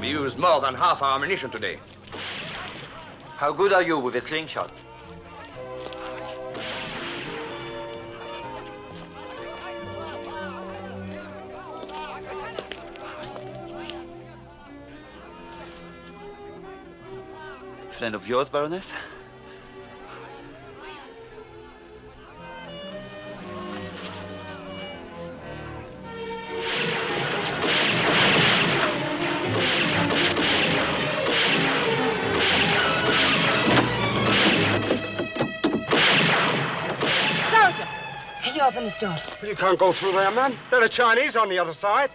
We used more than half our ammunition today. How good are you with a slingshot? Friend of yours, Baroness? Soldier, can you open this door? Well, you can't go through there, man. There are Chinese on the other side.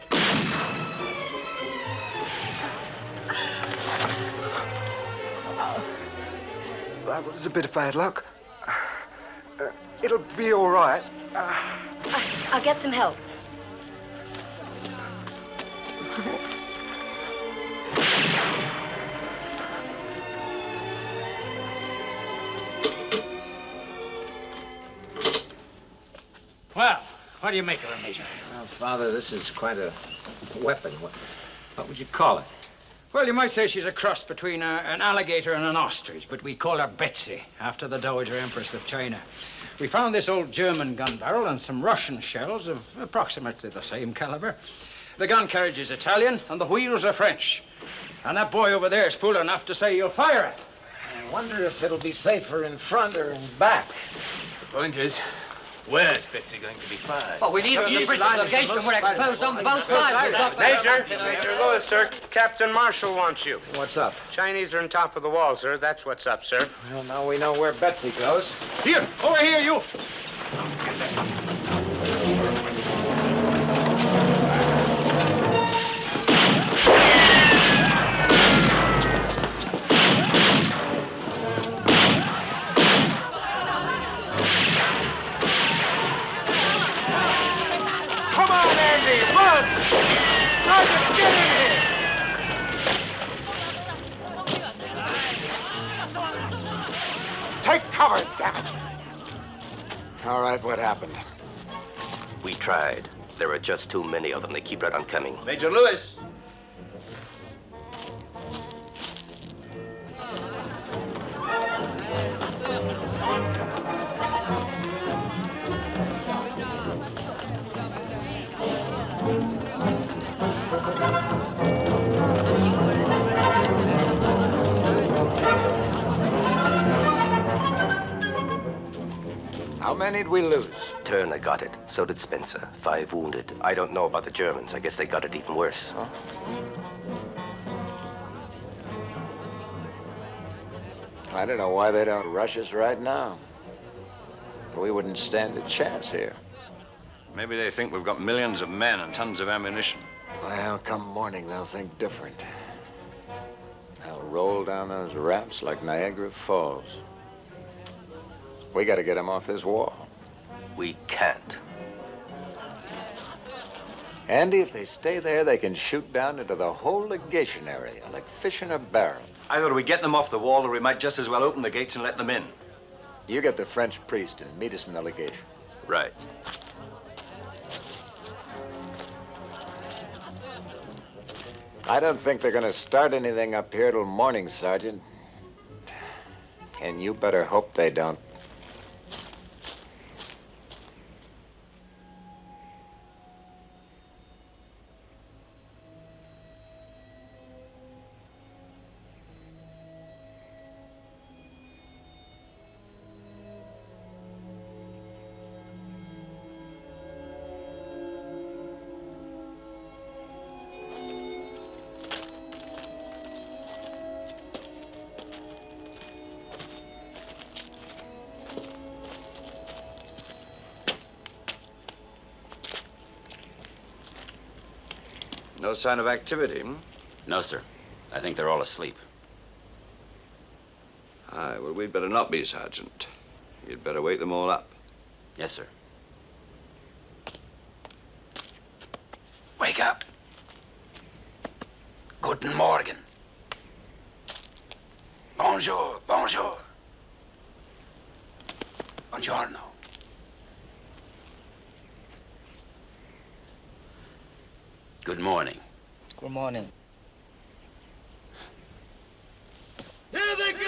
That was a bit of bad luck. It'll be all right. I'll get some help. What do you make of her, Major? Well, Father, this is quite a weapon. What would you call it? Well, you might say she's a cross between an alligator and an ostrich, but we call her Betsy, after the Dowager Empress of China. We found this old German gun barrel and some Russian shells of approximately the same caliber. The gun carriage is Italian and the wheels are French. And that boy over there is fool enough to say he'll fire it. I wonder if it'll be safer in front or in back. The point is, where's Betsy going to be fired? Well, we need the British legation. We're exposed on both sides. Major Lewis, sir. Captain Marshall wants you. What's up? Chinese are on top of the wall, sir. That's what's up, sir. Well, now we know where Betsy goes. Here, over here, you. Come on, Andy, run! Sergeant, get in here! Take cover, damn it! All right, what happened? We tried. There are just too many of them. They keep right on coming. Major Lewis. How many did we lose? Turner got it. So did Spencer. 5 wounded. I don't know about the Germans. I guess they got it even worse. Huh? I don't know why they don't rush us right now. We wouldn't stand a chance here. Maybe they think we've got millions of men and tons of ammunition. Well, come morning, they'll think different. They'll roll down those ramps like Niagara Falls. We gotta get them off this wall. We can't. Andy, if they stay there, they can shoot down into the whole legation area, like fish in a barrel. Either we get them off the wall, or we might just as well open the gates and let them in. You get the French priest and meet us in the legation. Right. I don't think they're gonna start anything up here till morning, Sergeant. And you better hope they don't. No sign of activity, hmm? No, sir. I think they're all asleep. Aye, well, we'd better not be, Sergeant. You'd better wake them all up. Yes, sir. Wake up. Guten Morgen. Bonjour, bonjour. Buongiorno. Good morning. Good morning. Here they go!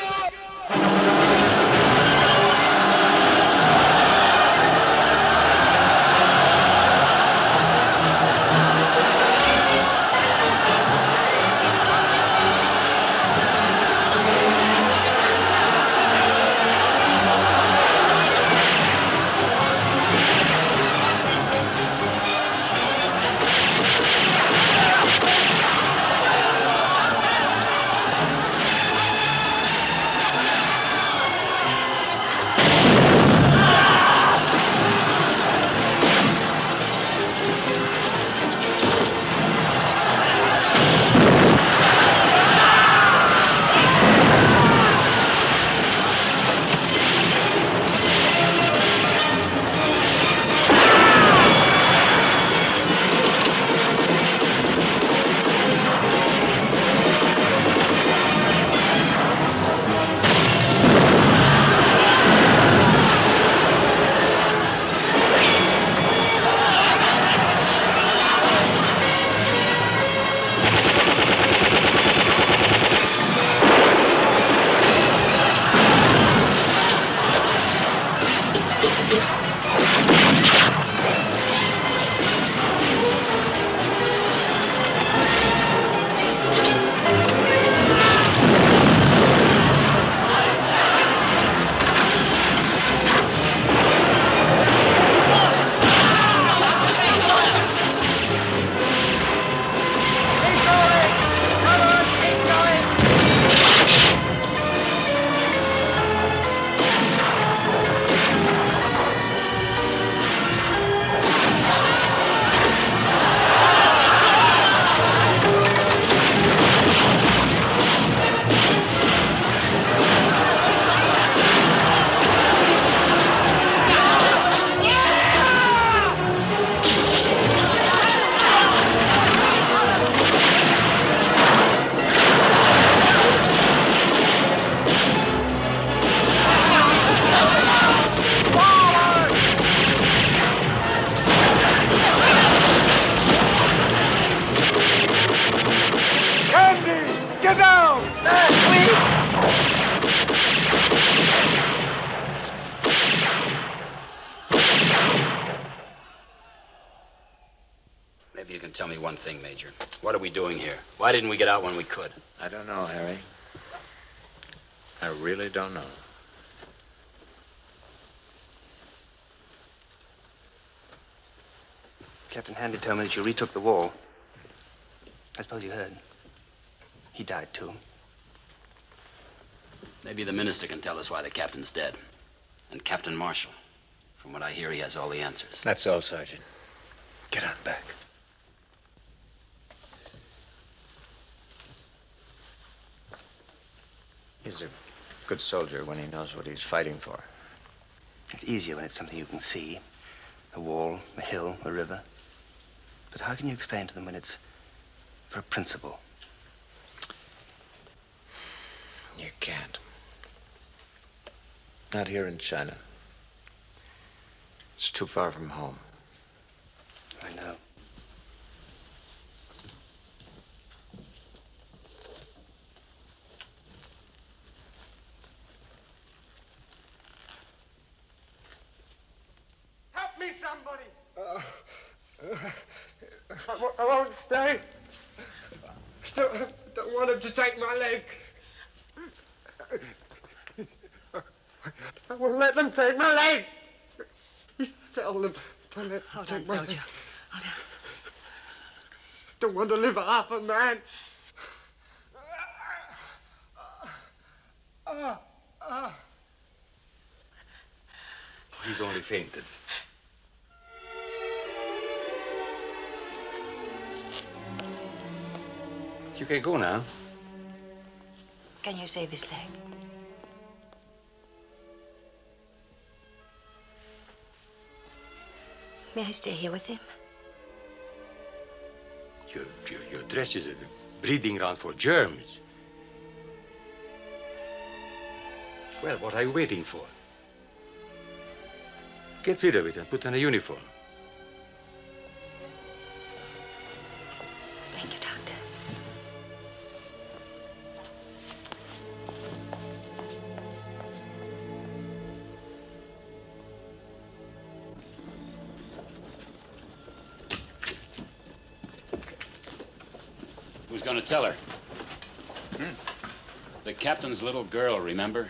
me one thing, Major. What are we doing here? Why didn't we get out when we could? I don't know, Harry. I really don't know. Captain Handy told me that you retook the wall. I suppose you heard. He died, too. Maybe the minister can tell us why the captain's dead. And Captain Marshall. From what I hear, he has all the answers. That's all, Sergeant. Get on back. He's a good soldier when he knows what he's fighting for. It's easier when it's something you can see. A wall, a hill, a river. But how can you explain to them when it's for a principle? You can't. Not here in China. It's too far from home. I know. Help me, somebody! I won't stay. Don't want him to take my leg. I won't let them take my leg. Tell them. Don't let them take my leg. Soldier. Hold on. Don't want to live half a man. He's only fainted. You can go now. Can you save his leg? May I stay here with him? Your dress is a breeding ground for germs. Well, what are you waiting for? Get rid of it and put on a uniform. Thank you, Doctor. Who's going to tell her? The captain's little girl, remember?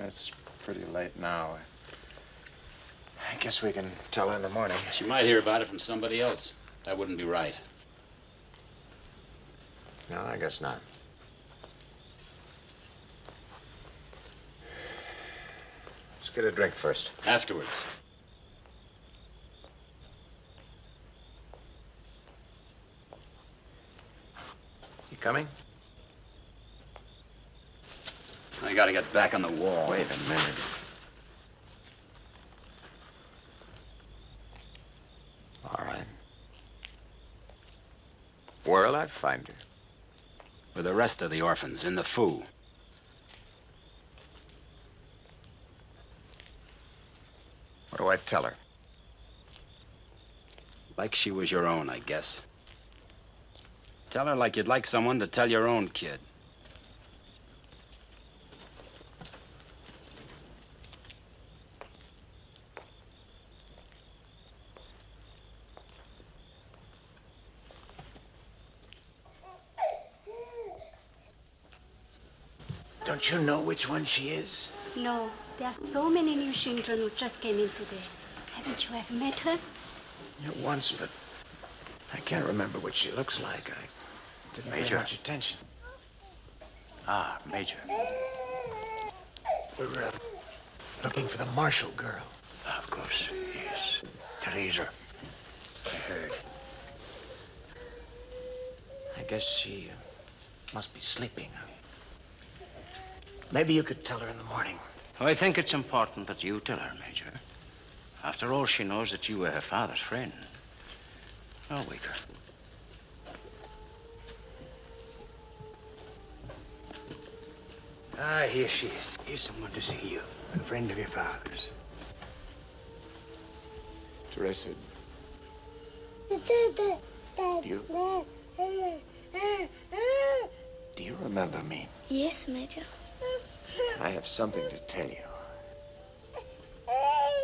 It's pretty late now. I guess we can tell her in the morning. She might hear about it from somebody else. That wouldn't be right. No, I guess not. Let's get a drink first. Afterwards. You coming? I gotta get back on the wall. Wait a minute. All right. Where'll I find her? With the rest of the orphans in the Foo. What do I tell her? Like she was your own, I guess. Tell her like you'd like someone to tell your own kid. Don't you know which one she is? No, there are so many new children who just came in today. Haven't you ever met her? Yeah, once, but I can't remember what she looks like. I didn't pay Major. much attention. Ah, Major. We're looking for the Marshall girl. Of course, yes. Teresa. I heard. I guess she must be sleeping. Maybe you could tell her in the morning. I think it's important that you tell her, Major. After all, she knows that you were her father's friend. I'll wake her. Ah, here she is. Here's someone to see you. A friend of your father's. Teresa, do you remember me? Yes, Major. I have something to tell you.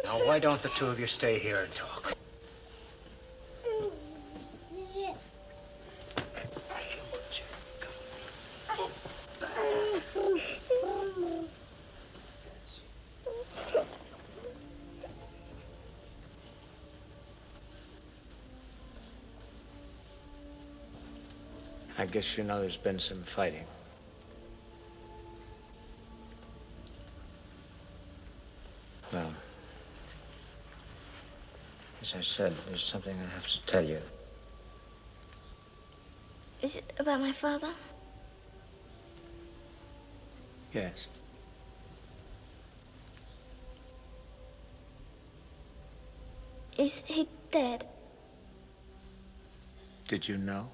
Now, why don't the two of you stay here and talk? I guess you know there's been some fighting. Well, as I said, there's something I have to tell you. Is it about my father? Yes. Is he dead? Did you know?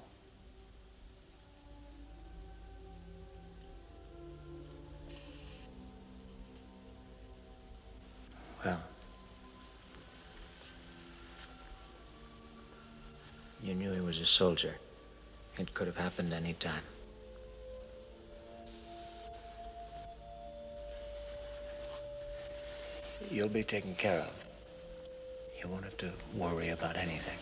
Well, you knew he was a soldier. It could have happened any time. You'll be taken care of. You won't have to worry about anything.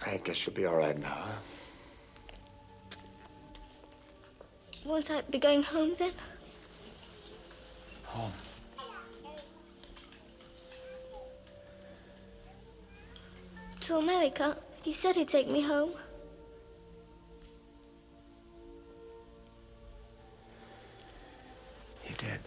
I guess you'll be all right now, huh? Won't I be going home then? Home? To America? He said he'd take me home. He did.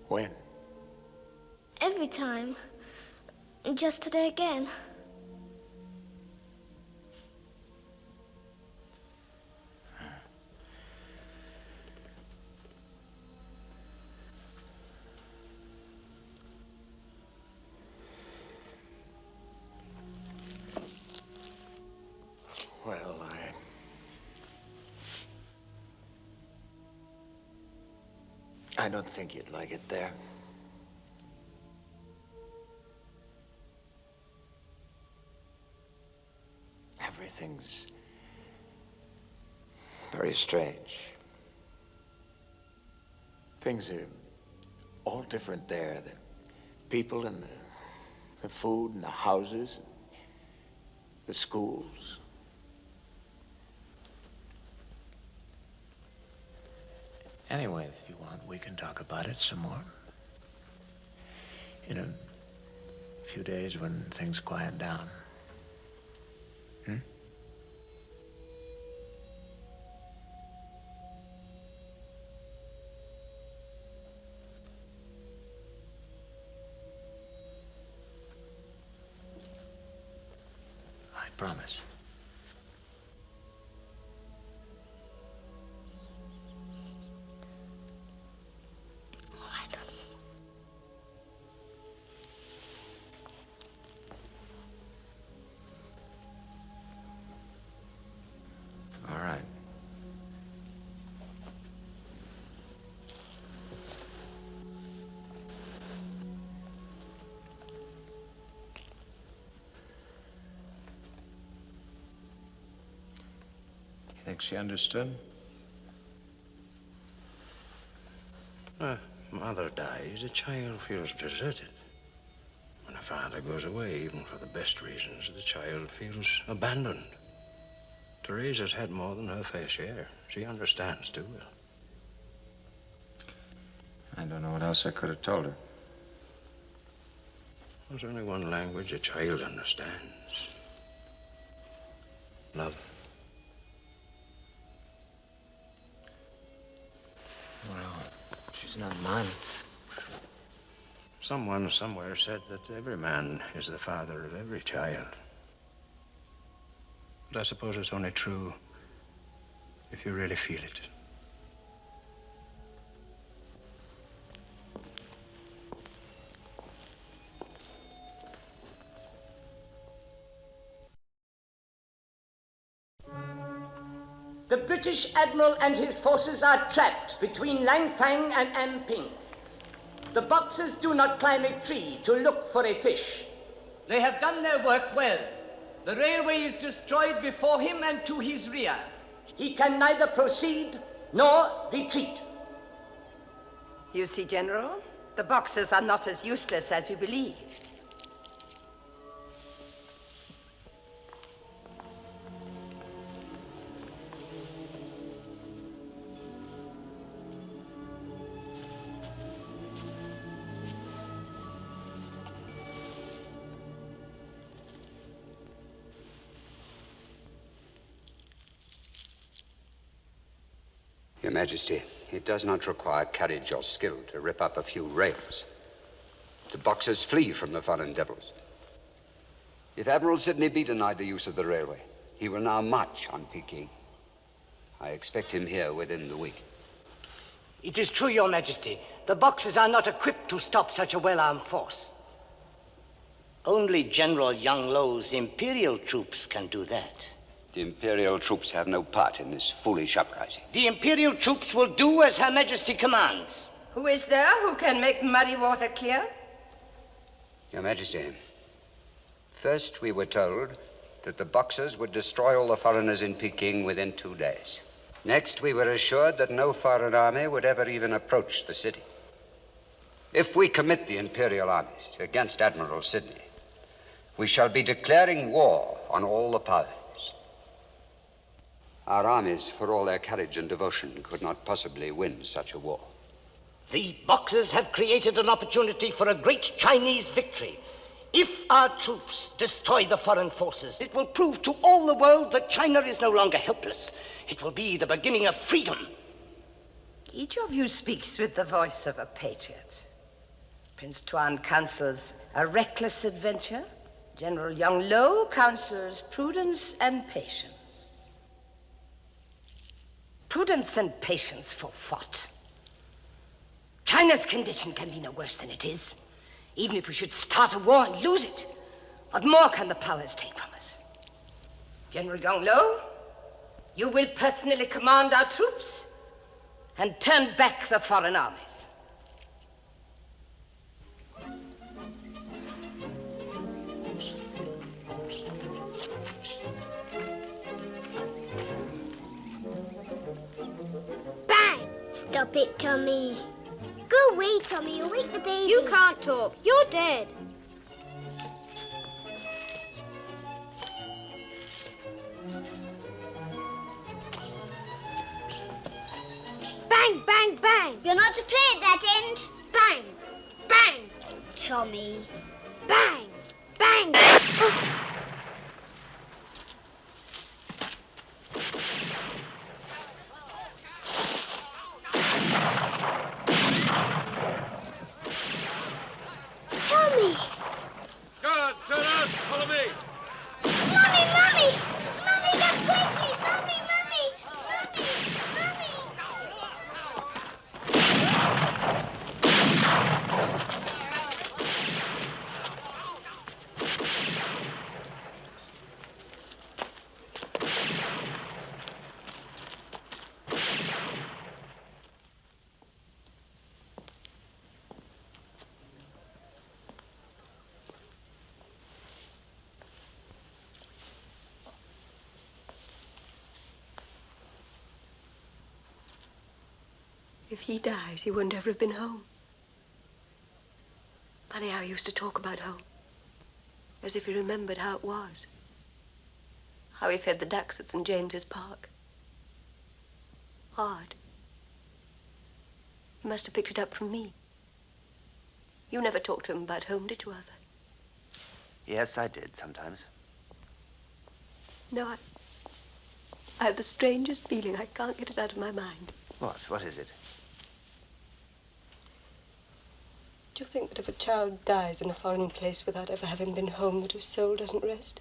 When? Every time. And just today again. Well, I don't think you'd like it there. Everything's very strange. Things are all different there. The people and the food and the houses, and the schools. Anyway, if you want, we can talk about it some more. In a few days when things quiet down. Hmm? I promise. All right. You think she understood? Mother dies, a child feels deserted. When a father goes away, even for the best reasons, the child feels abandoned. Teresa's had more than her fair share. She understands too well. I don't know what else I could have told her. There's only one language a child understands. Love. Well, she's not mine. Someone somewhere said that every man is the father of every child. But I suppose it's only true if you really feel it. The British Admiral and his forces are trapped between Langfang and Amping. The Boxers do not climb a tree to look for a fish. They have done their work well. The railway is destroyed before him and to his rear. He can neither proceed nor retreat. You see, General, the Boxers are not as useless as you believe. Your Majesty, it does not require courage or skill to rip up a few rails. The Boxers flee from the foreign devils. If Admiral Sidney be denied the use of the railway, he will now march on Peking. I expect him here within the week. It is true, Your Majesty. The Boxers are not equipped to stop such a well-armed force. Only General Young Lo's Imperial troops can do that. The Imperial troops have no part in this foolish uprising. The Imperial troops will do as Her Majesty commands. Who is there who can make muddy water clear? Your Majesty, first we were told that the Boxers would destroy all the foreigners in Peking within 2 days. Next, we were assured that no foreign army would ever even approach the city. If we commit the Imperial armies against Admiral Sidney, we shall be declaring war on all the powers. Our armies, for all their courage and devotion, could not possibly win such a war. The Boxers have created an opportunity for a great Chinese victory. If our troops destroy the foreign forces, it will prove to all the world that China is no longer helpless. It will be the beginning of freedom. Each of you speaks with the voice of a patriot. Prince Tuan counsels a reckless adventure. General Young Lo counsels prudence and patience. Prudence and patience for what? China's condition can be no worse than it is. Even if we should start a war and lose it, what more can the powers take from us? General Young Lo, you will personally command our troops and turn back the foreign armies. Stop it, Tommy. Go away, Tommy. You'll wake the baby. You can't talk. You're dead. Bang, bang, bang. You're not to play at that end. Bang, bang. Tommy. Bang, bang. Oh. Good, turn out, follow me. Mummy, Mummy! Mummy, come quickly! Mummy, Mummy! Mummy, If he dies, he won't ever have been home. Funny how he used to talk about home. As if he remembered how it was. How he fed the ducks at St. James's Park. Hard. He must have picked it up from me. You never talked to him about home, did you, Arthur? Yes, I did, sometimes. No, I have the strangest feeling. I can't get it out of my mind. What? What is it? Do you think that if a child dies in a foreign place without ever having been home, that his soul doesn't rest?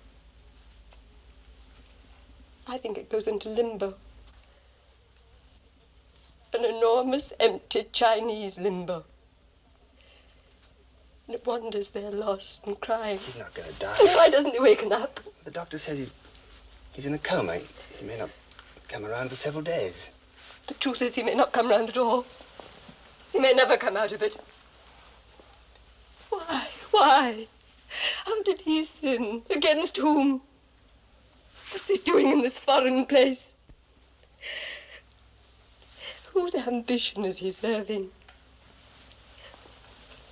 I think it goes into limbo. An enormous, empty Chinese limbo. And it wanders there lost and crying. He's not going to die. Why doesn't he waken up? The doctor says he's in a coma. He may not come around for several days. The truth is, he may not come round at all. He may never come out of it. Why? Why? How did he sin? Against whom? What's he doing in this foreign place? Whose ambition is he serving?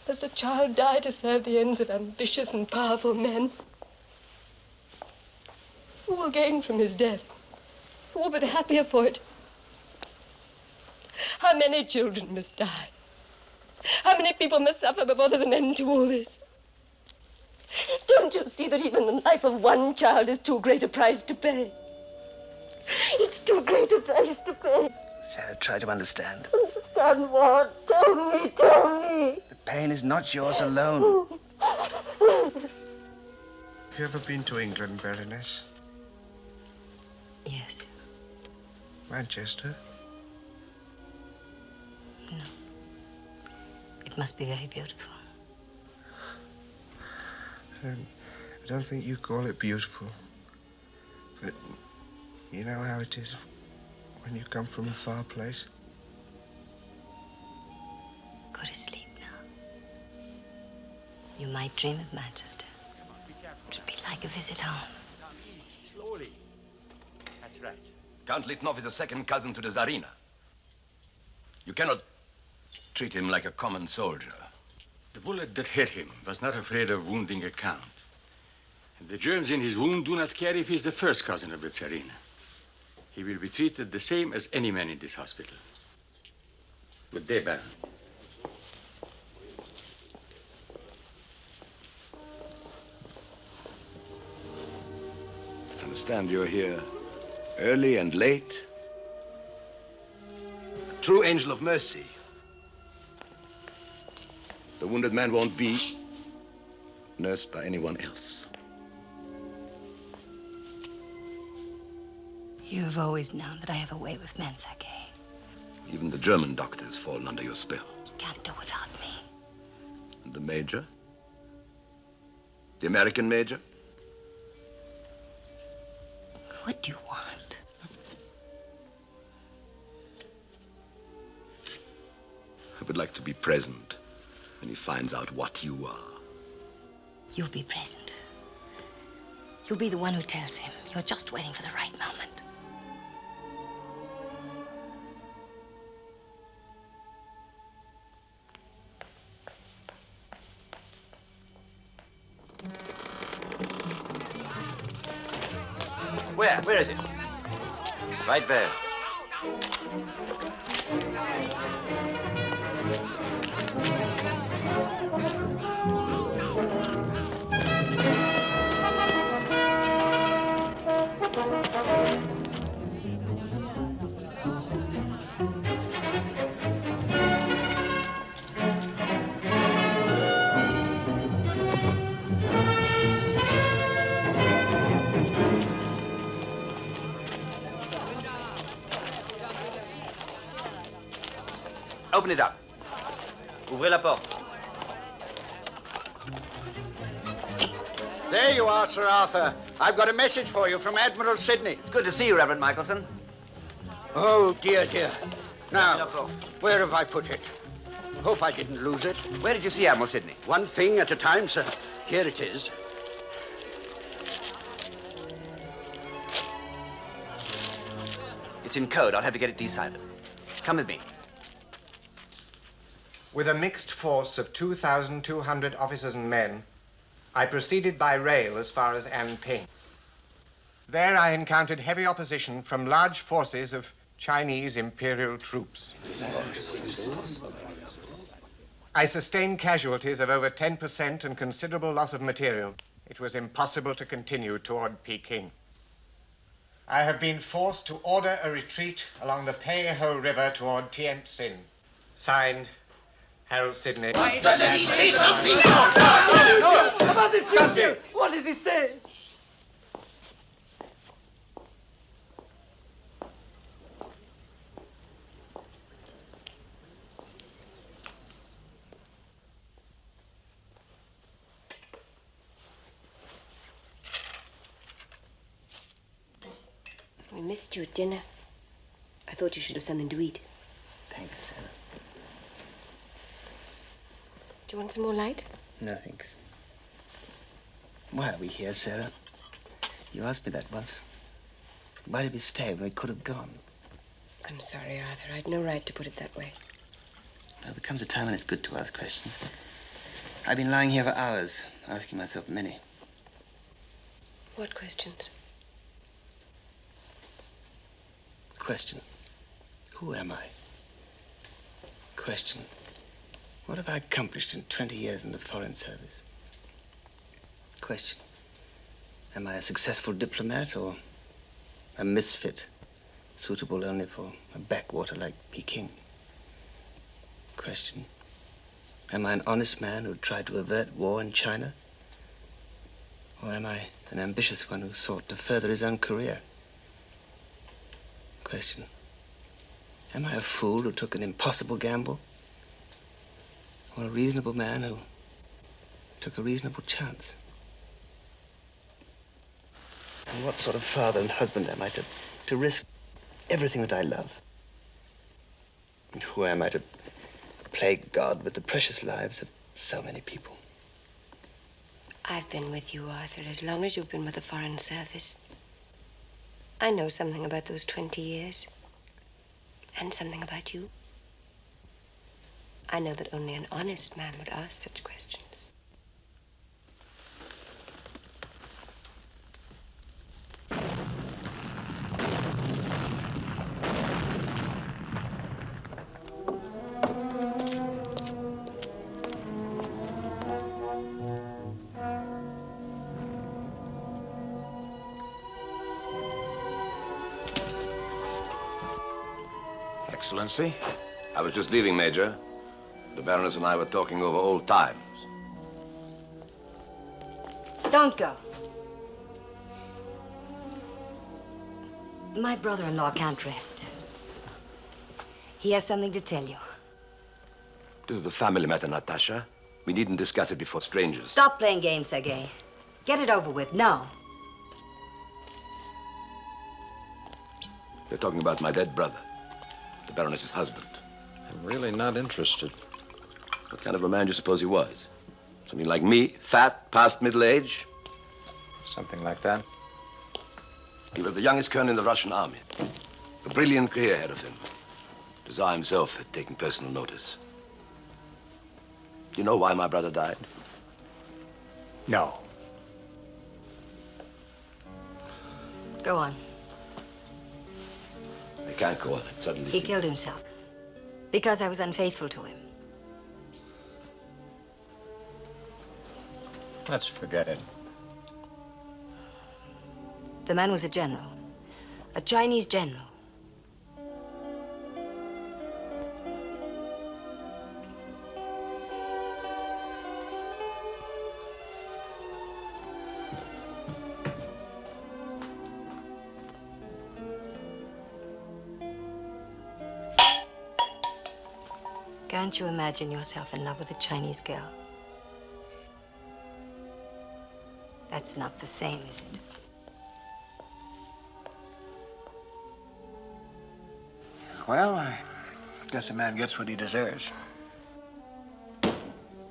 Must a child die to serve the ends of ambitious and powerful men? Who will gain from his death? Who will be the happier for it? How many children must die? How many people must suffer before there's an end to all this? Don't you see that even the life of one child is too great a price to pay? It's too great a price to pay. Sarah, try to understand. Understand what? Tell me, tell me. The pain is not yours alone. Have you ever been to England, Baroness? Yes. Manchester? No. It must be very beautiful. I don't think you call it beautiful. But you know how it is when you come from a far place? Go to sleep now. You might dream of Manchester. It would be like a visit home. Slowly. That's right. Count Litnov is a second cousin to the Tsarina. You cannot treat him like a common soldier. The bullet that hit him was not afraid of wounding a count. And the germs in his wound do not care if he's the first cousin of the Tsarina. He will be treated the same as any man in this hospital. Good day, Baron. I understand you're here early and late. A true angel of mercy. The wounded man won't be nursed by anyone else. You've always known that I have a way with men, Sergei. Even the German doctor's fallen under your spell. You can't do without me. And the major? The American major? What do you want? I would like to be present when he finds out what you are. You'll be present. You'll be the one who tells him. You're just waiting for the right moment. Where is it? Right there. Open it up. Ouvrez la porte. There you are, Sir Arthur. I've got a message for you from Admiral Sidney. It's good to see you, Reverend Michelson. Oh, dear, dear. Now, where have I put it? Hope I didn't lose it. Where did you see Admiral Sidney? One thing at a time, sir. Here it is. It's in code. I'll have to get it deciphered. Come with me. With a mixed force of 2,200 officers and men, I proceeded by rail as far as Anping. There I encountered heavy opposition from large forces of Chinese imperial troops. I sustained casualties of over 10% and considerable loss of material. It was impossible to continue toward Peking. I have been forced to order a retreat along the Peiho River toward Tientsin. Signed, Harold Sidney. Doesn't he say something? About the future. What does he say? We missed you at dinner. I thought you should have something to eat. Thanks, Sarah. Do you want some more light? No, thanks. Why are we here, Sarah? You asked me that once. Why did we stay when we could have gone? I'm sorry, Arthur. I'd no right to put it that way. Well, there comes a time when it's good to ask questions. I've been lying here for hours, asking myself many. What questions? Question, who am I? Question, what have I accomplished in 20 years in the Foreign Service? Question, am I a successful diplomat or a misfit, suitable only for a backwater like Peking? Question, am I an honest man who tried to avert war in China? Or am I an ambitious one who sought to further his own career? Question, am I a fool who took an impossible gamble? Or a reasonable man who took a reasonable chance? And what sort of father and husband am I to risk everything that I love? And who am I to play God with the precious lives of so many people? I've been with you, Arthur, as long as you've been with the Foreign Service. I know something about those 20 years. And something about you. I know that only an honest man would ask such questions. Excellency? I was just leaving, Major. The Baroness and I were talking over old times. Don't go. My brother-in-law can't rest. He has something to tell you. This is a family matter, Natasha. We needn't discuss it before strangers. Stop playing games, Sergei. Get it over with, now. They're talking about my dead brother, the Baroness's husband. I'm really not interested. What kind of a man do you suppose he was? Something like me, fat, past middle age? Something like that. He was the youngest colonel in the Russian army. A brilliant career ahead of him. The Tsar himself had taken personal notice. Do you know why my brother died? No. Go on. I can't go on. It suddenly He killed himself because I was unfaithful to him. Let's forget it. The man was a general, a Chinese general. Can't you imagine yourself in love with a Chinese girl? That's not the same, is it? Well, I guess a man gets what he deserves.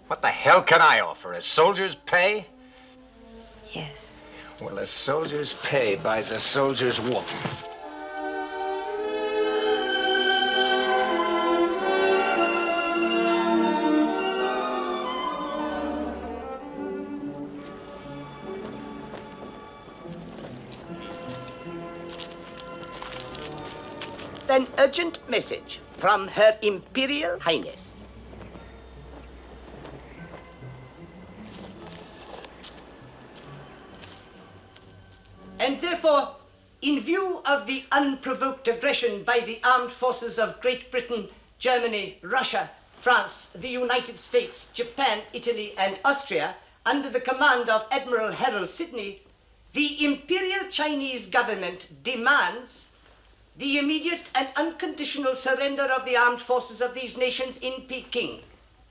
What the hell can I offer? A soldier's pay? Yes. Well, a soldier's pay buys a soldier's woman. An urgent message from Her Imperial Highness. And therefore, in view of the unprovoked aggression by the armed forces of Great Britain, Germany, Russia, France, the United States, Japan, Italy, and Austria, under the command of Admiral Harold Sidney, the Imperial Chinese government demands the immediate and unconditional surrender of the armed forces of these nations in Peking,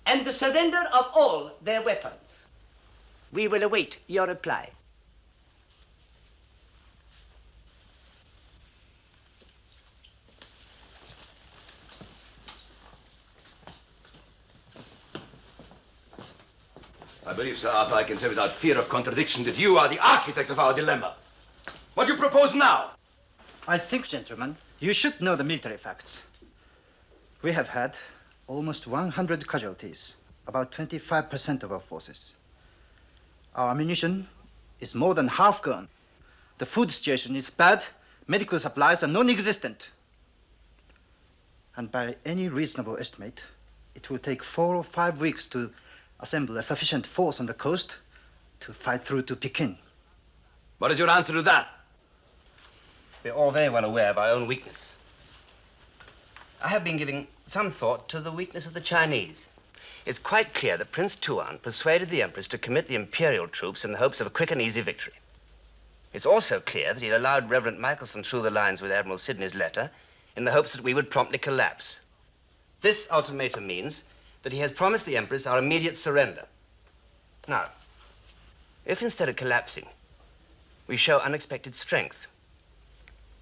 and the surrender of all their weapons. We will await your reply. I believe, Sir Arthur, I can say without fear of contradiction that you are the architect of our dilemma. What do you propose now? I think, gentlemen, you should know the military facts. We have had almost 100 casualties, about 25% of our forces. Our ammunition is more than half gone. The food situation is bad. Medical supplies are non-existent. And by any reasonable estimate, it will take 4 or 5 weeks to assemble a sufficient force on the coast to fight through to Pekin. What is your answer to that? We're all very well aware of our own weakness. I have been giving some thought to the weakness of the Chinese. It's quite clear that Prince Tuan persuaded the Empress to commit the imperial troops in the hopes of a quick and easy victory. It's also clear that he allowed Reverend Michelson through the lines with Admiral Sidney's letter in the hopes that we would promptly collapse. This ultimatum means that he has promised the Empress our immediate surrender. Now, if instead of collapsing, we show unexpected strength,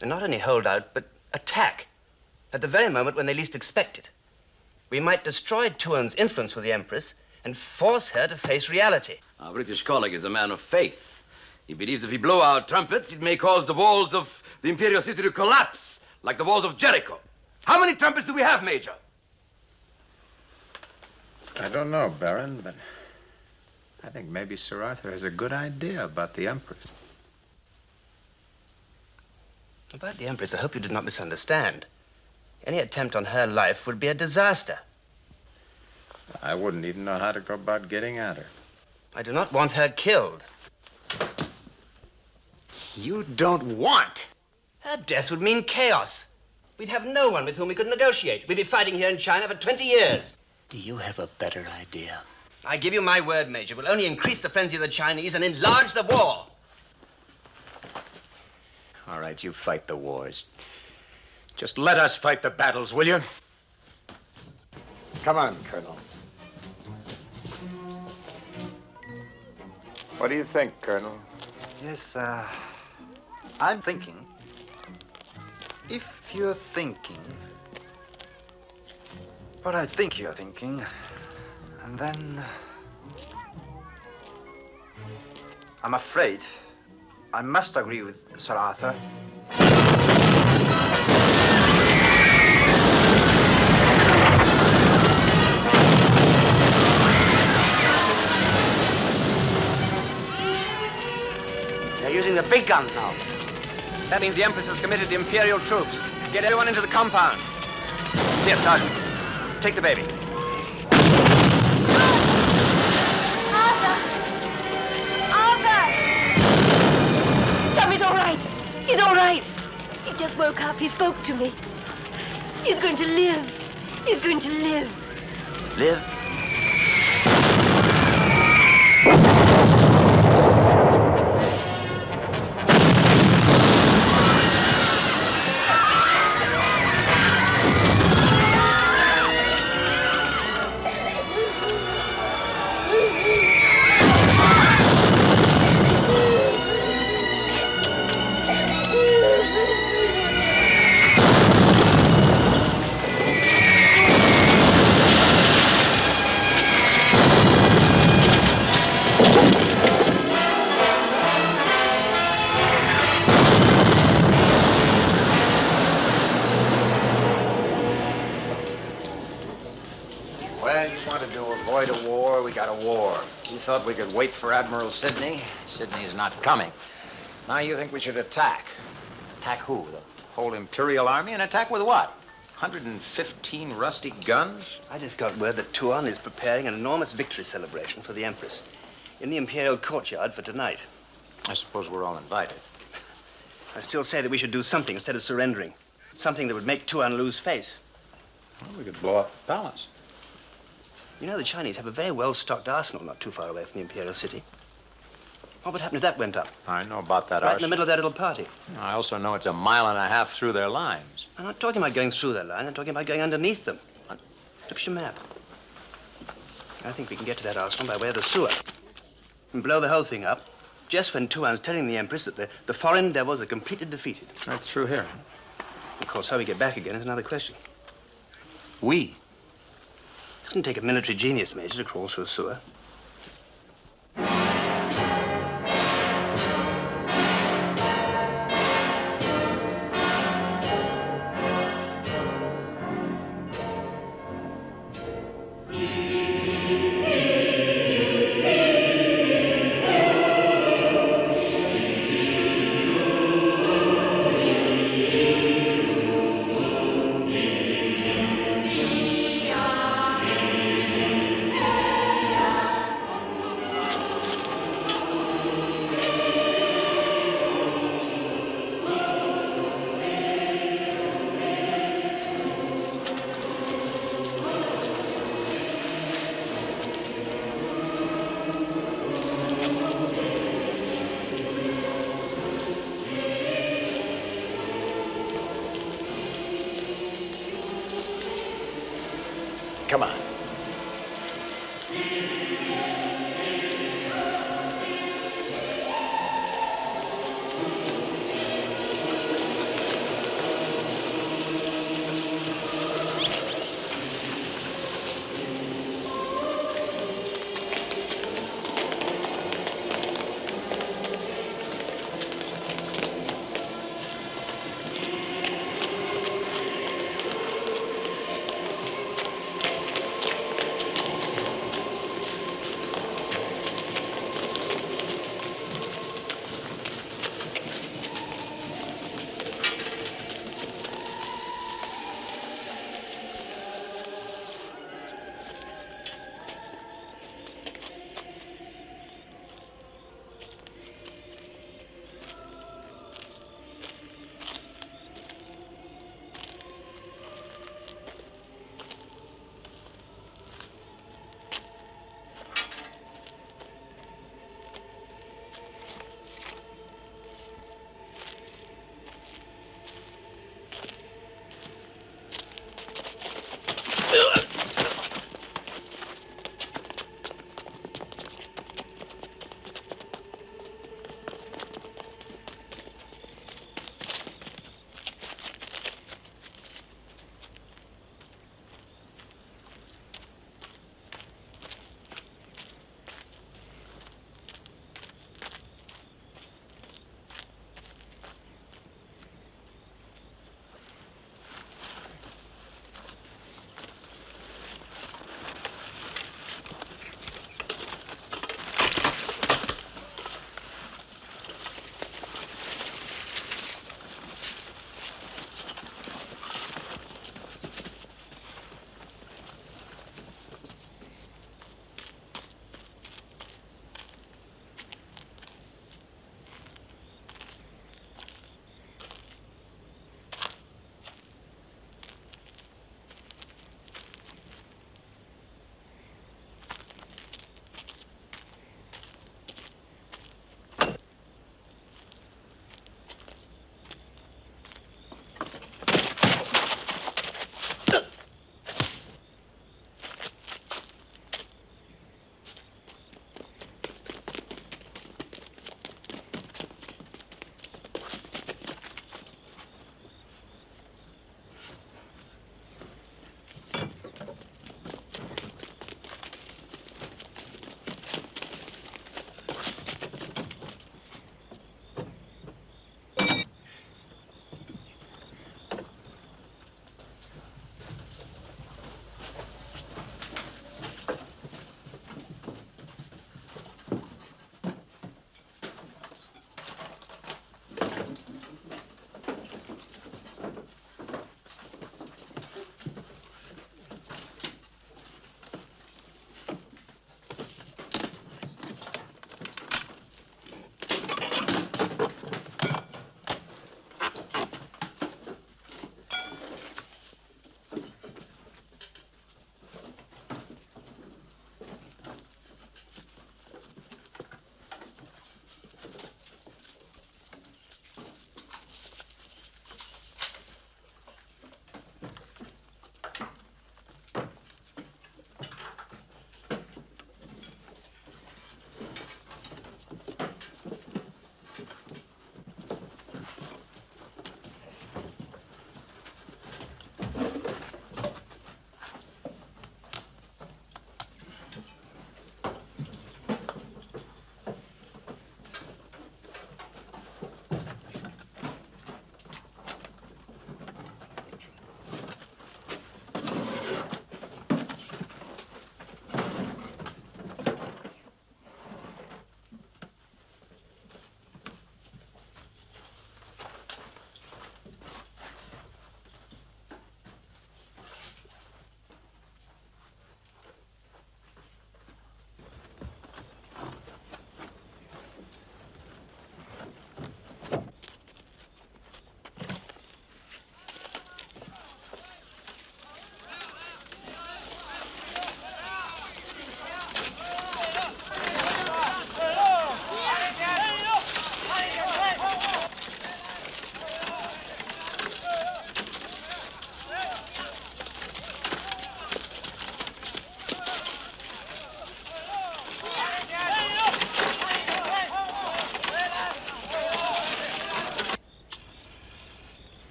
and not only hold out, but attack at the very moment when they least expect it, we might destroy Tuan's influence with the Empress and force her to face reality. Our British colleague is a man of faith. He believes if we blow our trumpets, it may cause the walls of the imperial city to collapse, like the walls of Jericho. How many trumpets do we have, Major? I don't know, Baron, but I think maybe Sir Arthur has a good idea about the Empress. About the Empress, I hope you did not misunderstand. Any attempt on her life would be a disaster. I wouldn't even know how to go about getting at her. I do not want her killed. You don't want? Her death would mean chaos. We'd have no one with whom we could negotiate. We'd be fighting here in China for 20 years. Do you have a better idea? I give you my word, Major. We'll only increase the frenzy of the Chinese and enlarge the war. All right, you fight the wars. Just let us fight the battles, will you? Come on, Colonel. What do you think, Colonel? Yes, I'm thinking. If you're thinking what I think you're thinking, and then I'm afraid I must agree with Sir Arthur. They're using the big guns now. That means the Empress has committed the Imperial troops. Get everyone into the compound. Here, Sergeant. Take the baby. Tommy's all right. He's all right. He just woke up. He spoke to me. He's going to live. He's going to live. Live? Thought we could wait for Admiral Sidney. Sidney's not coming. Now you think we should attack. Attack who? The whole Imperial Army? And attack with what? 115 rusty guns? I just got word that Tuan is preparing an enormous victory celebration for the Empress in the Imperial courtyard for tonight. I suppose we're all invited. I still say that we should do something instead of surrendering. Something that would make Tuan lose face. Well, we could blow up the palace. You know, the Chinese have a very well-stocked arsenal not too far away from the Imperial City. What would happen if that went up? I know about that Right in the middle of their little party. I also know it's 1.5 miles through their lines. I'm not talking about going through their line. I'm talking about going underneath them. Look at your map. I think we can get to that arsenal by way of the sewer and blow the whole thing up just when Tuan's telling the Empress that the foreign devils are completely defeated. Right through here. Of course, how we get back again is another question. We? It doesn't take a military genius, Major, to crawl through a sewer. Come on.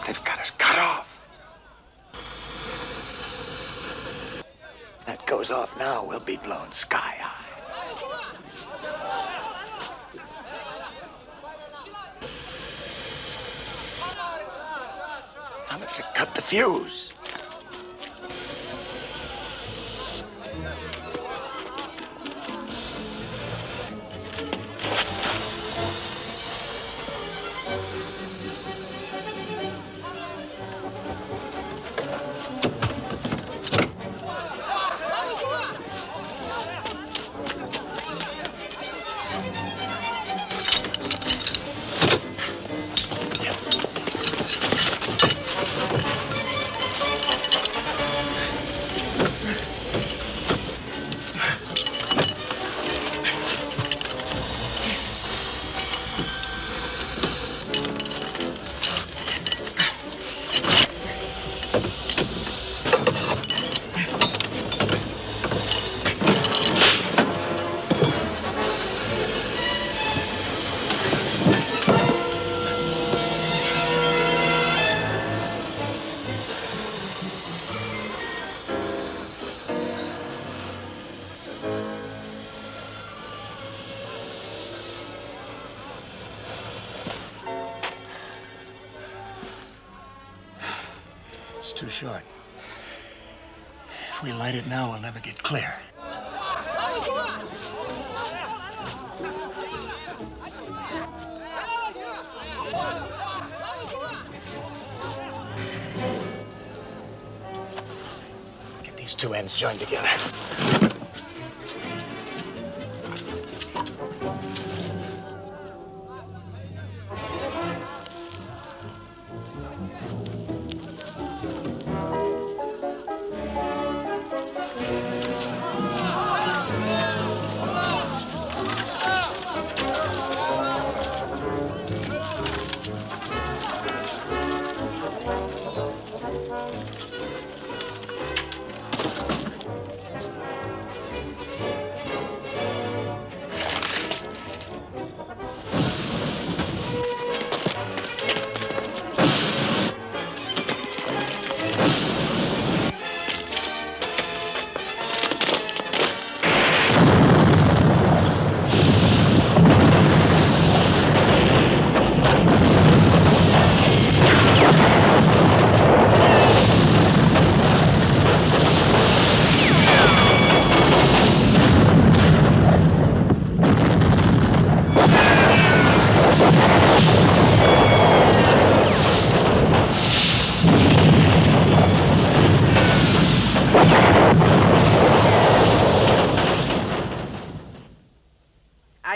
They've got us cut off. If that goes off now, we'll be blown sky high. I'll have to cut the fuse. It's too short. If we light it now, we'll never get clear. Get these two ends joined together.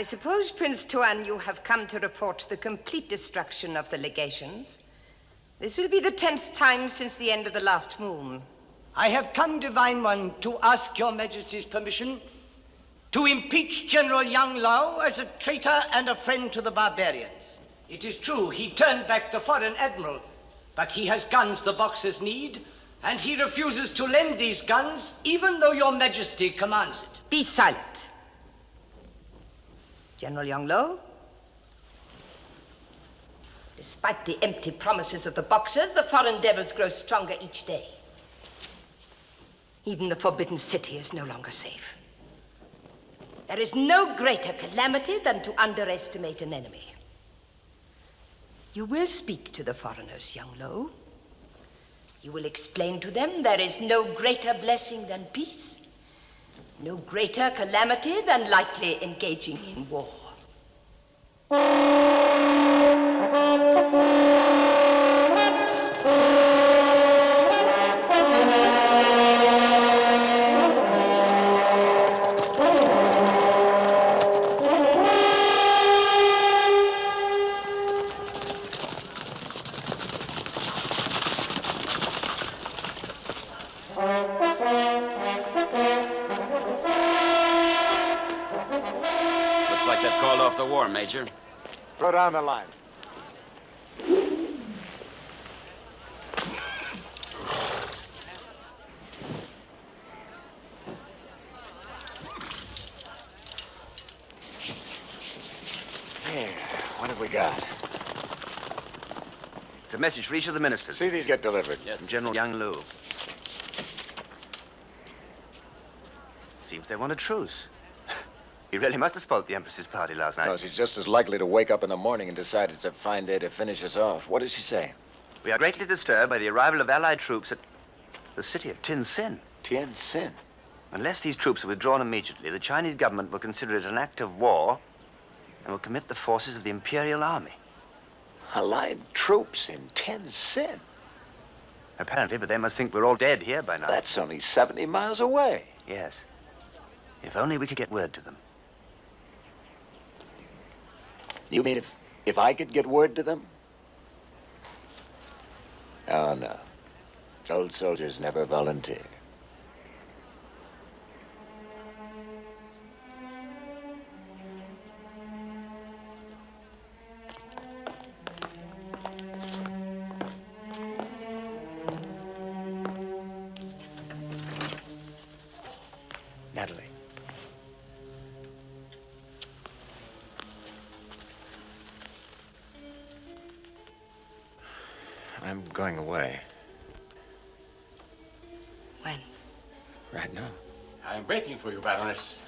I suppose, Prince Tuan, you have come to report the complete destruction of the legations. This will be the 10th time since the end of the last moon. I have come, Divine One, to ask Your Majesty's permission to impeach General Yang Lao as a traitor and a friend to the barbarians. It is true, he turned back the foreign admiral, but he has guns the Boxers need, and he refuses to lend these guns, even though Your Majesty commands it. Be silent. General Yang Lo, despite the empty promises of the Boxers, the foreign devils grow stronger each day. Even the Forbidden City is no longer safe. There is no greater calamity than to underestimate an enemy. You will speak to the foreigners, Yang Lo. You will explain to them there is no greater blessing than peace, no greater calamity than lightly engaging in war. Major. Throw down the line. Here, what have we got? It's a message for each of the ministers. See these get delivered. Yes. From General Young Lu. Seems they want a truce. He really must have spoiled the Empress's party last night. No, she's just as likely to wake up in the morning and decide it's a fine day to finish us off. What does she say? We are greatly disturbed by the arrival of Allied troops at the city of Tientsin. Tientsin? Unless these troops are withdrawn immediately, the Chinese government will consider it an act of war and will commit the forces of the Imperial Army. Allied troops in Tientsin? Apparently, but they must think we're all dead here by now. That's only 70 miles away. Yes. If only we could get word to them. You mean if I could get word to them? Oh, no. Old soldiers never volunteer. Natalie. I'm going away. When? Right now. I'm waiting for you, Baroness.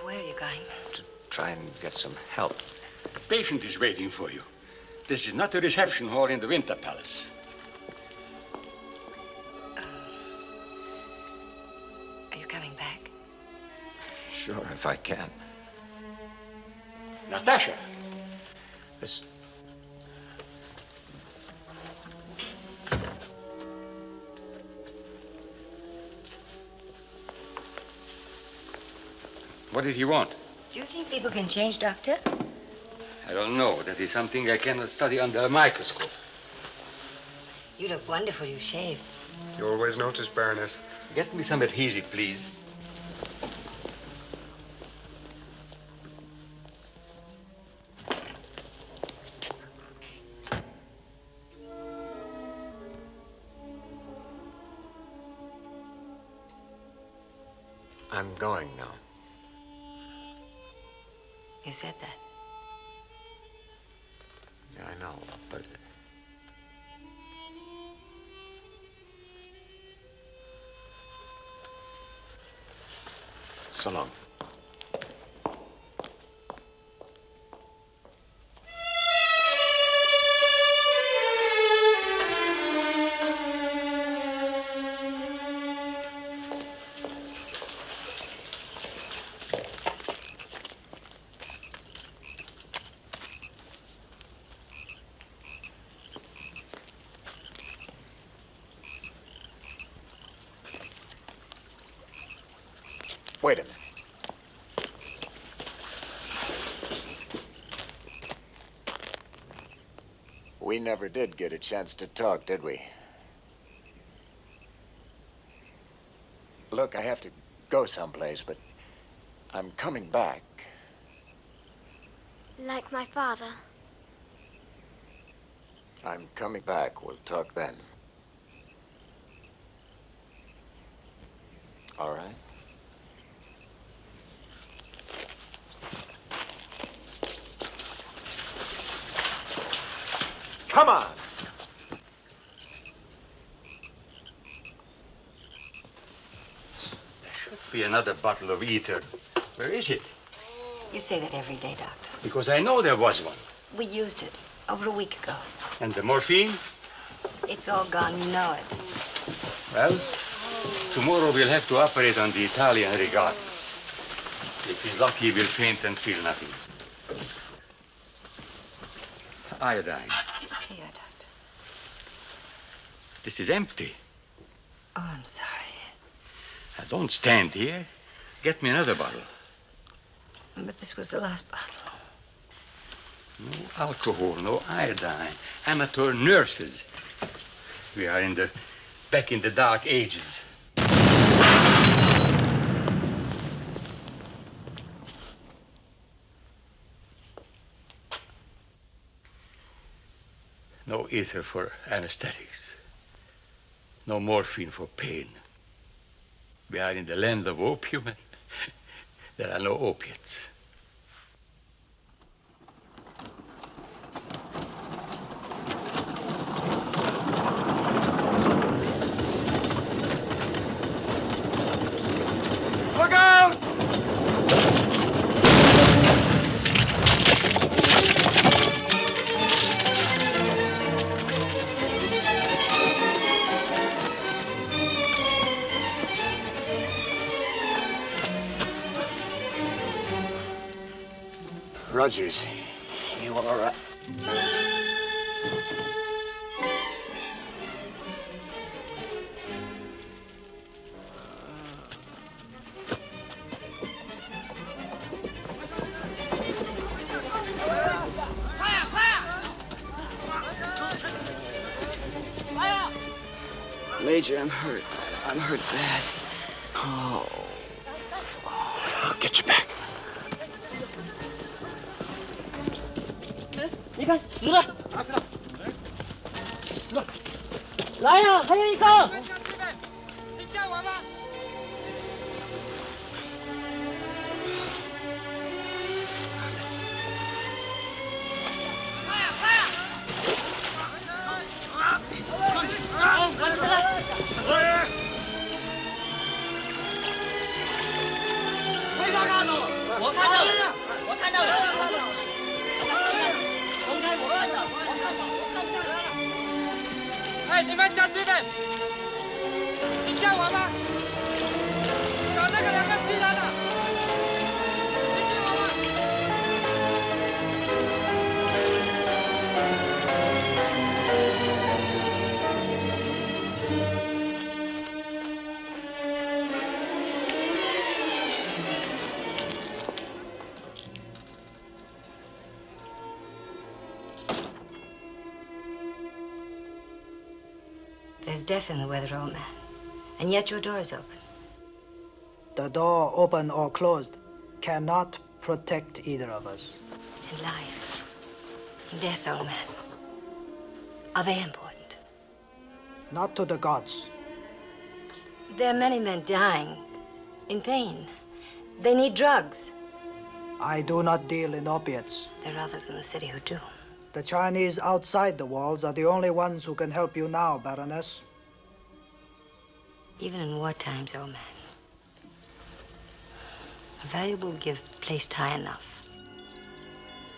Where are you going? To try and get some help. The patient is waiting for you. This is not a reception hall in the Winter Palace. Are you coming back? Sure, if I can. Natasha! This... What did he want? Do you think people can change, Doctor? I don't know. That is something I cannot study under a microscope. You look wonderful. You shaved. You always notice, Baroness. Get me some adhesive, please. I'm going now. You said that. Yeah, I know, but... So long. Wait a minute. We never did get a chance to talk, did we? Look, I have to go someplace, but I'm coming back. Like my father. I'm coming back. We'll talk then. All right? Come on. There should be another bottle of ether. Where is it? You say that every day, Doctor. Because I know there was one. We used it over a week ago. And the morphine? It's all gone. You know it. Well, tomorrow we'll have to operate on the Italian regard. If he's lucky, he will faint and feel nothing. Iodine. Here, Doctor. This is empty. Oh, I'm sorry. Now, don't stand here. Get me another bottle. But this was the last bottle. No alcohol, no iodine. Amateur nurses. We are back in the dark ages. No ether for anesthetics. No morphine for pain. We are in the land of opium, and there are no opiates. Apologies. You are Major, I'm hurt. I'm hurt bad. Oh. I'll get you back. 你看，死了，死了，死了！来呀，还有一个！你叫我吗？快呀，快呀！完成了！没看到，我看到了，我看到了。 我看到，哎，你们将军们，你叫我吗？找那个2个西人了，你叫我吗？ There's death in the weather, old man. And yet your door is open. The door, open or closed, cannot protect either of us. And life and death, old man. Are they important? Not to the gods. There are many men dying in pain. They need drugs. I do not deal in opiates. There are others in the city who do. The Chinese outside the walls are the only ones who can help you now, Baroness. Even in war times, old man, a valuable gift placed high enough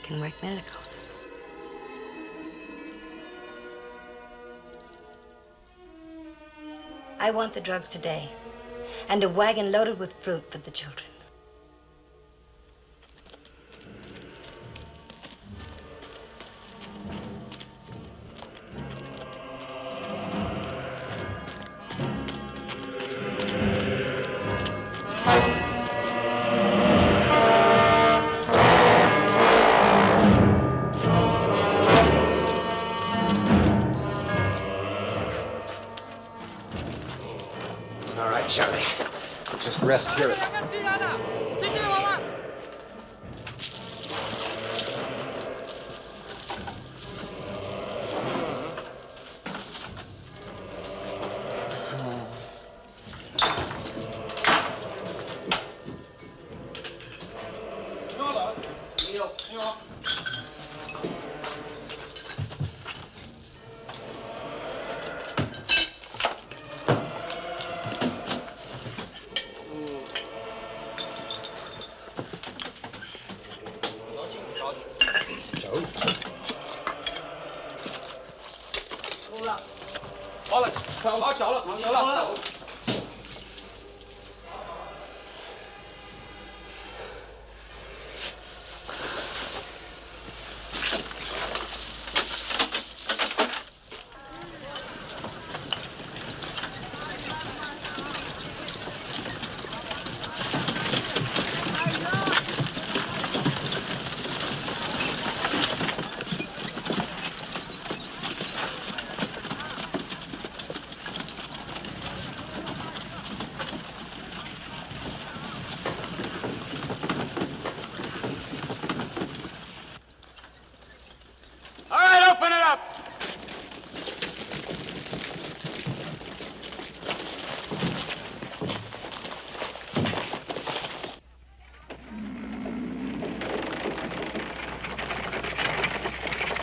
can work miracles. I want the drugs today, and a wagon loaded with fruit for the children. Charlie, just rest here.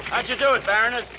How'd you do it, Baroness?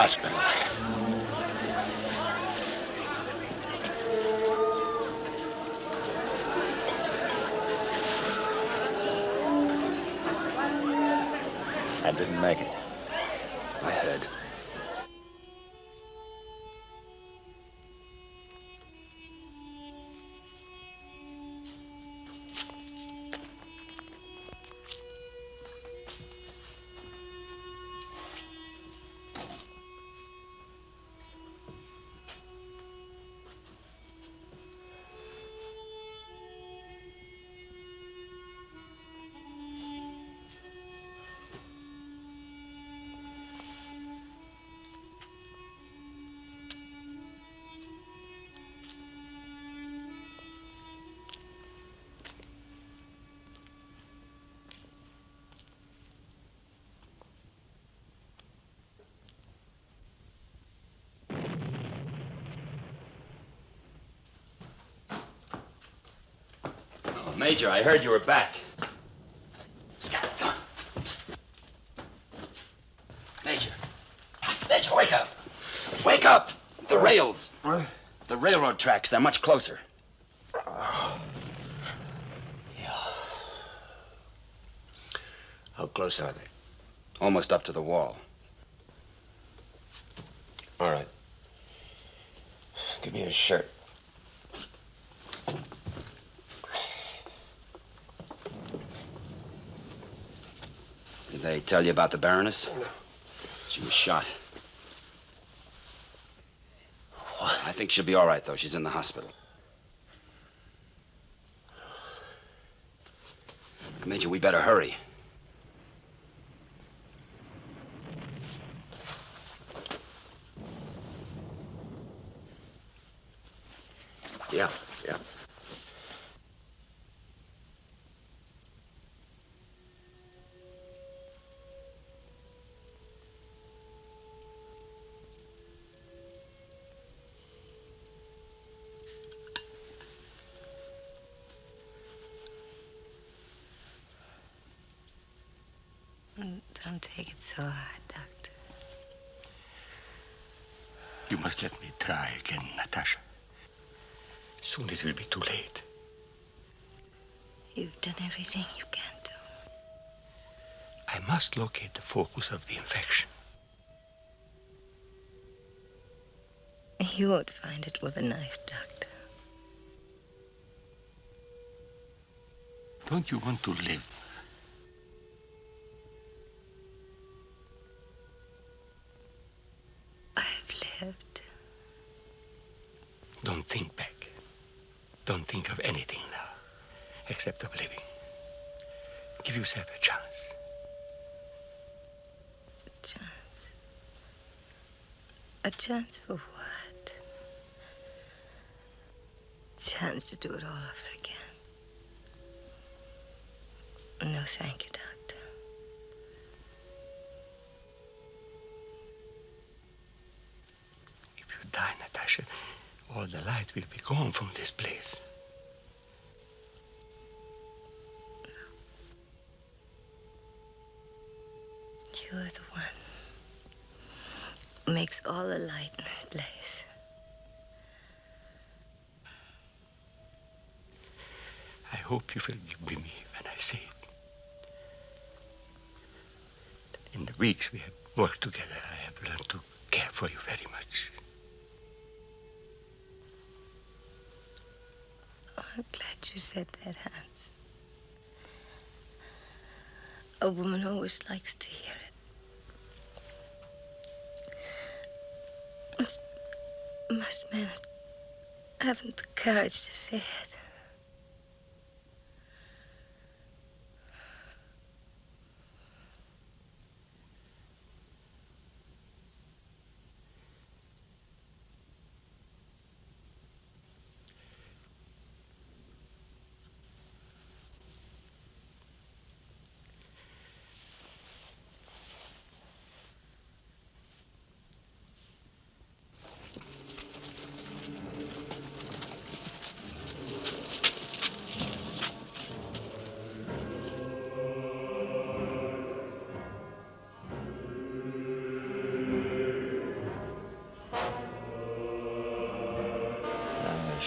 hospital. I didn't make it. I heard. Major, I heard you were back. Major. Major, wake up. Wake up! The rails. The railroad tracks, they're much closer. How close are they? Almost up to the wall. All right. Give me a shirt. Did they tell you about the Baroness? No. She was shot. What? I think she'll be all right, though. She's in the hospital. Major, we better hurry. Yeah. Don't take it so hard, Doctor. You must let me try again, Natasha. Soon it will be too late. You've done everything you can do. I must locate the focus of the infection. You won't find it with a knife, Doctor. Don't you want to live? I've lived. Don't think back. Don't think of anything now, except of living. Give yourself a chance. A chance? A chance for what? A chance to do it all over again. No, thank you, Doctor. If you die, Natasha, all the light will be gone from this place. You're the one who makes all the light in this place. I hope you forgive me when I say it. In the weeks we have worked together, I have learned to care for you very much. Oh, I'm glad you said that, Hans. A woman always likes to hear it. Most men haven't the courage to say it.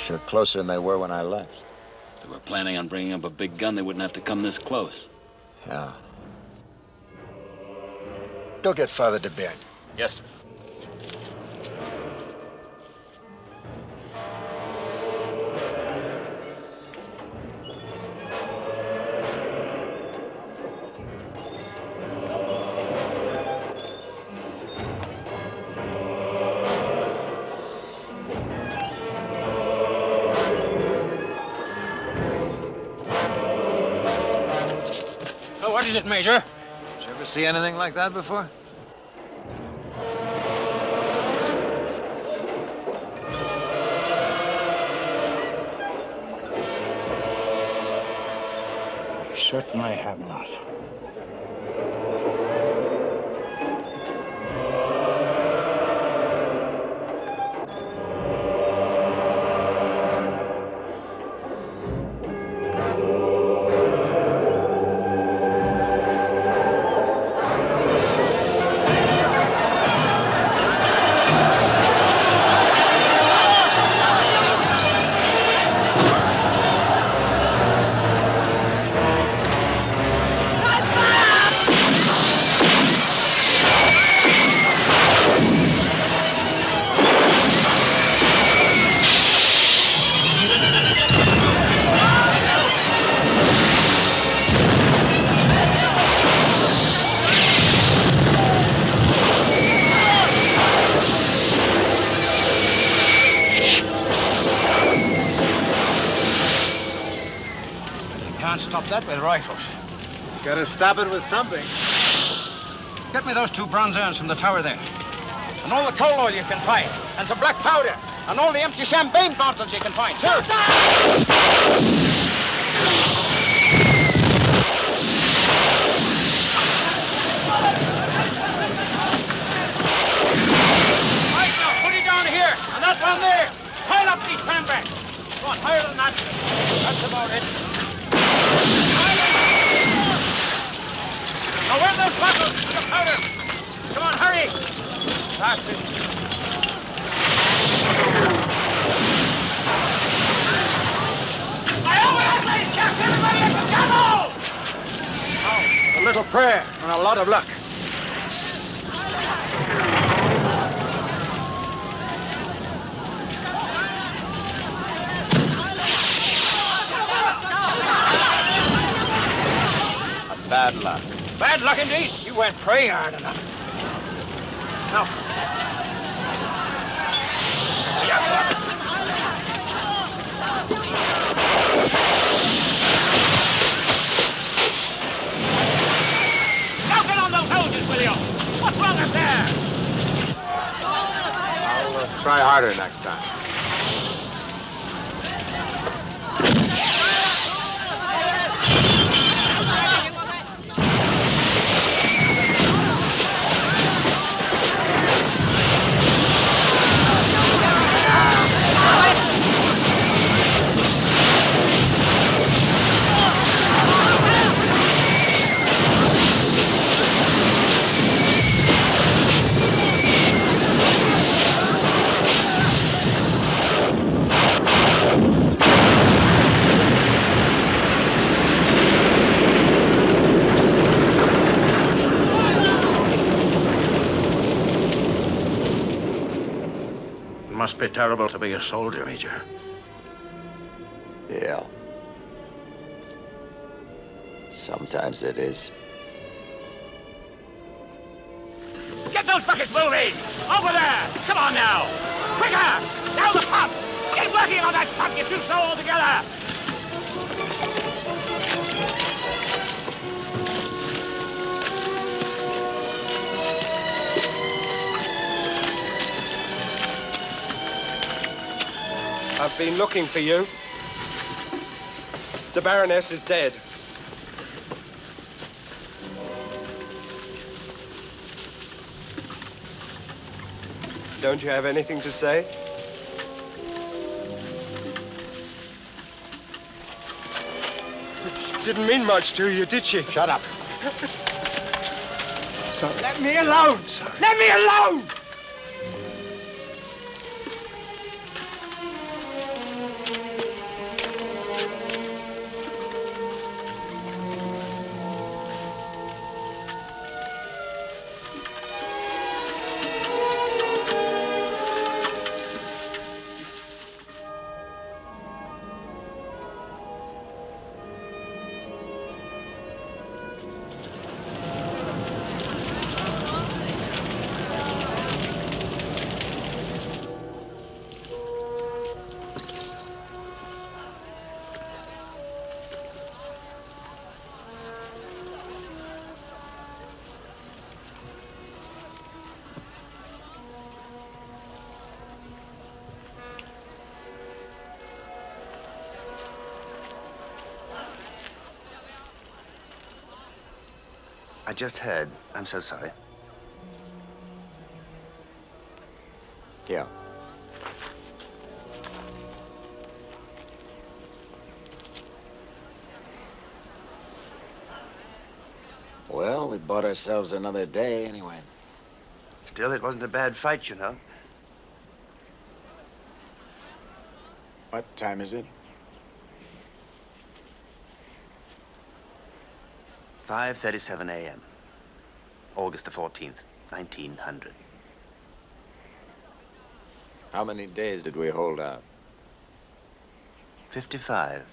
They're closer than they were when I left. If they were planning on bringing up a big gun, they wouldn't have to come this close. Yeah. Go get Father to bed. Yes, sir. What is it, Major? Did you ever see anything like that before? Certainly have not. Stop that with rifles. Gotta stop it with something. Get me those 2 bronze urns from the tower there. And all the coal oil you can find. And some black powder. And all the empty champagne bottles you can find, too. Right now, put it down here. And that one there. Pile up these sandbags. Go on, higher than that. That's about it. Now, where are those bottles? The powder. Come on, hurry. That's it. I always kept everybody at the table! Now, a little prayer and a lot of luck. Bad luck. Bad luck indeed. You weren't praying hard enough. Now. Now get on those hoses, will you? What's wrong up there? I'll try harder next time. Must be terrible to be a soldier, Major. Yeah. Sometimes it is. Get those buckets moving! Over there! Come on now! Quicker! Down the pump! Get working on that pump, you two so all together! I've been looking for you. The Baroness is dead. Don't you have anything to say? She didn't mean much to you, did she? Shut up. Sorry. Let me alone! Sorry. Let me alone! I just heard. I'm so sorry. Yeah. Well, we bought ourselves another day anyway. Still, it wasn't a bad fight, you know. What time is it? 5:37 a.m. August the 14th, 1900. How many days did we hold out? 55.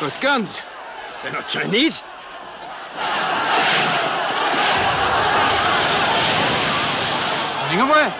Those guns, they're not Chinese. Running away.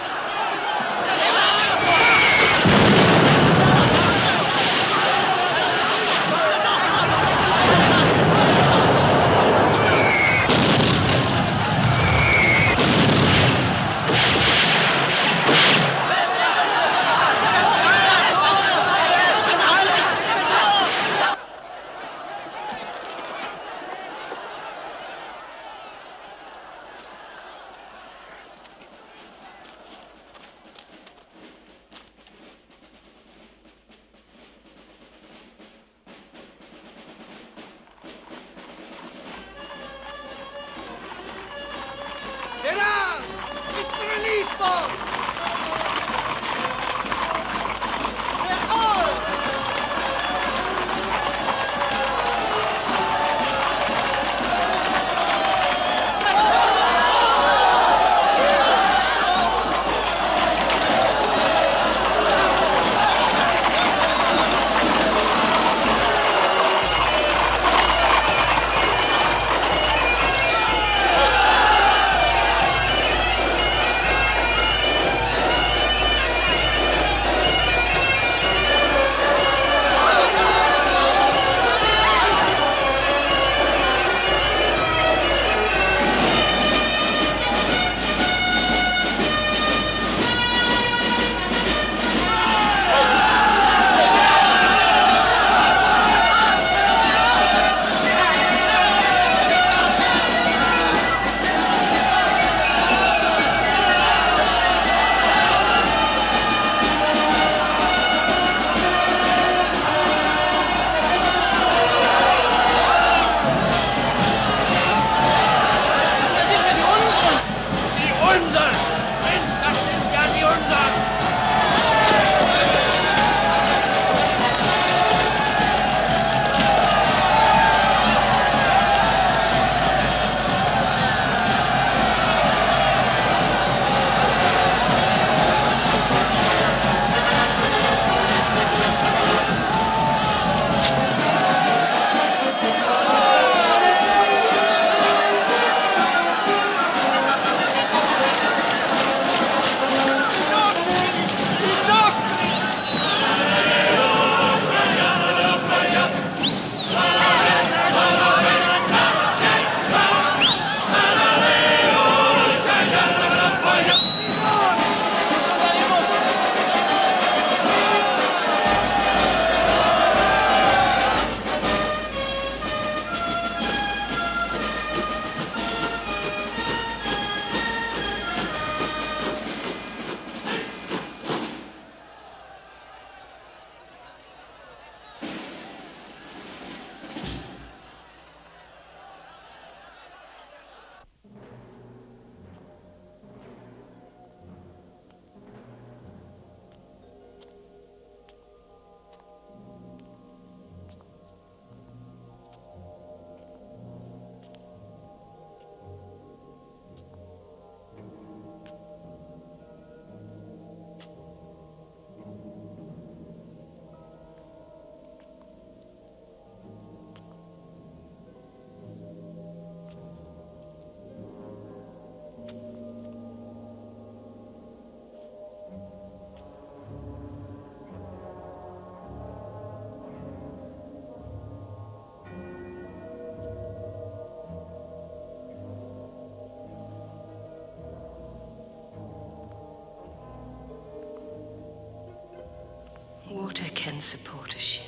Water can support a ship.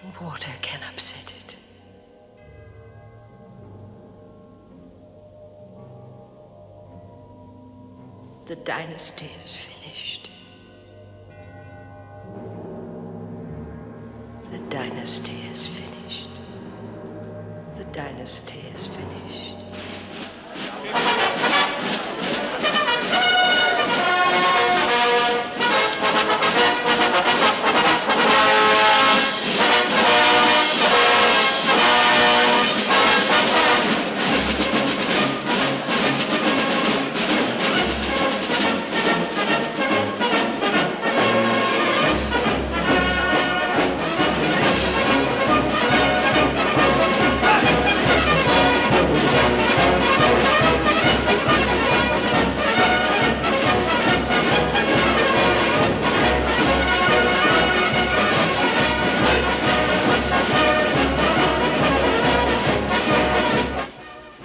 And water can upset it. The dynasty is finished. The dynasty is finished. The dynasty is finished.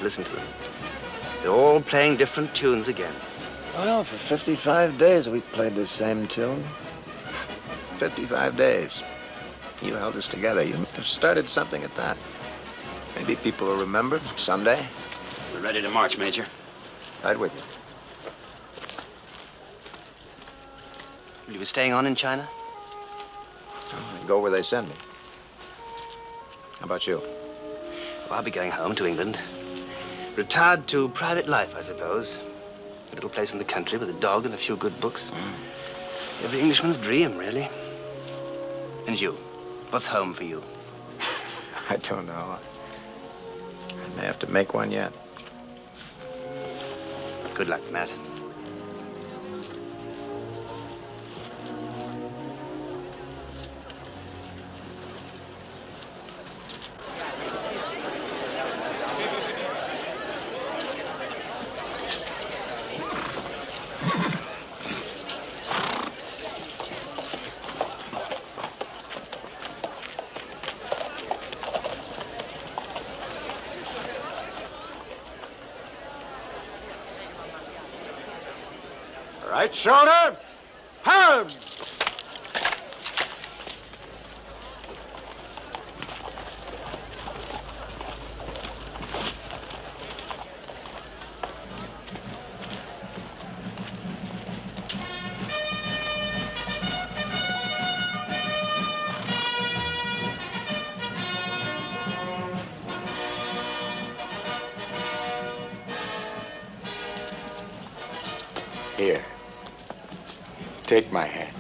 Listen to them. They're all playing different tunes again. Well, for 55 days we played the same tune. 55 days. You held us together. You have started something at that. Maybe people will remember someday. We're ready to march, Major. Right with you. You were staying on in China? I go where they send me. How about you? Well, I'll be going home to England. Retired to private life, I suppose. A little place in the country with a dog and a few good books. Every Englishman's dream, really. And you? What's home for you? I don't know. I may have to make one yet. Good luck, Matt. Right shoulder, helm! Here. Take my hand.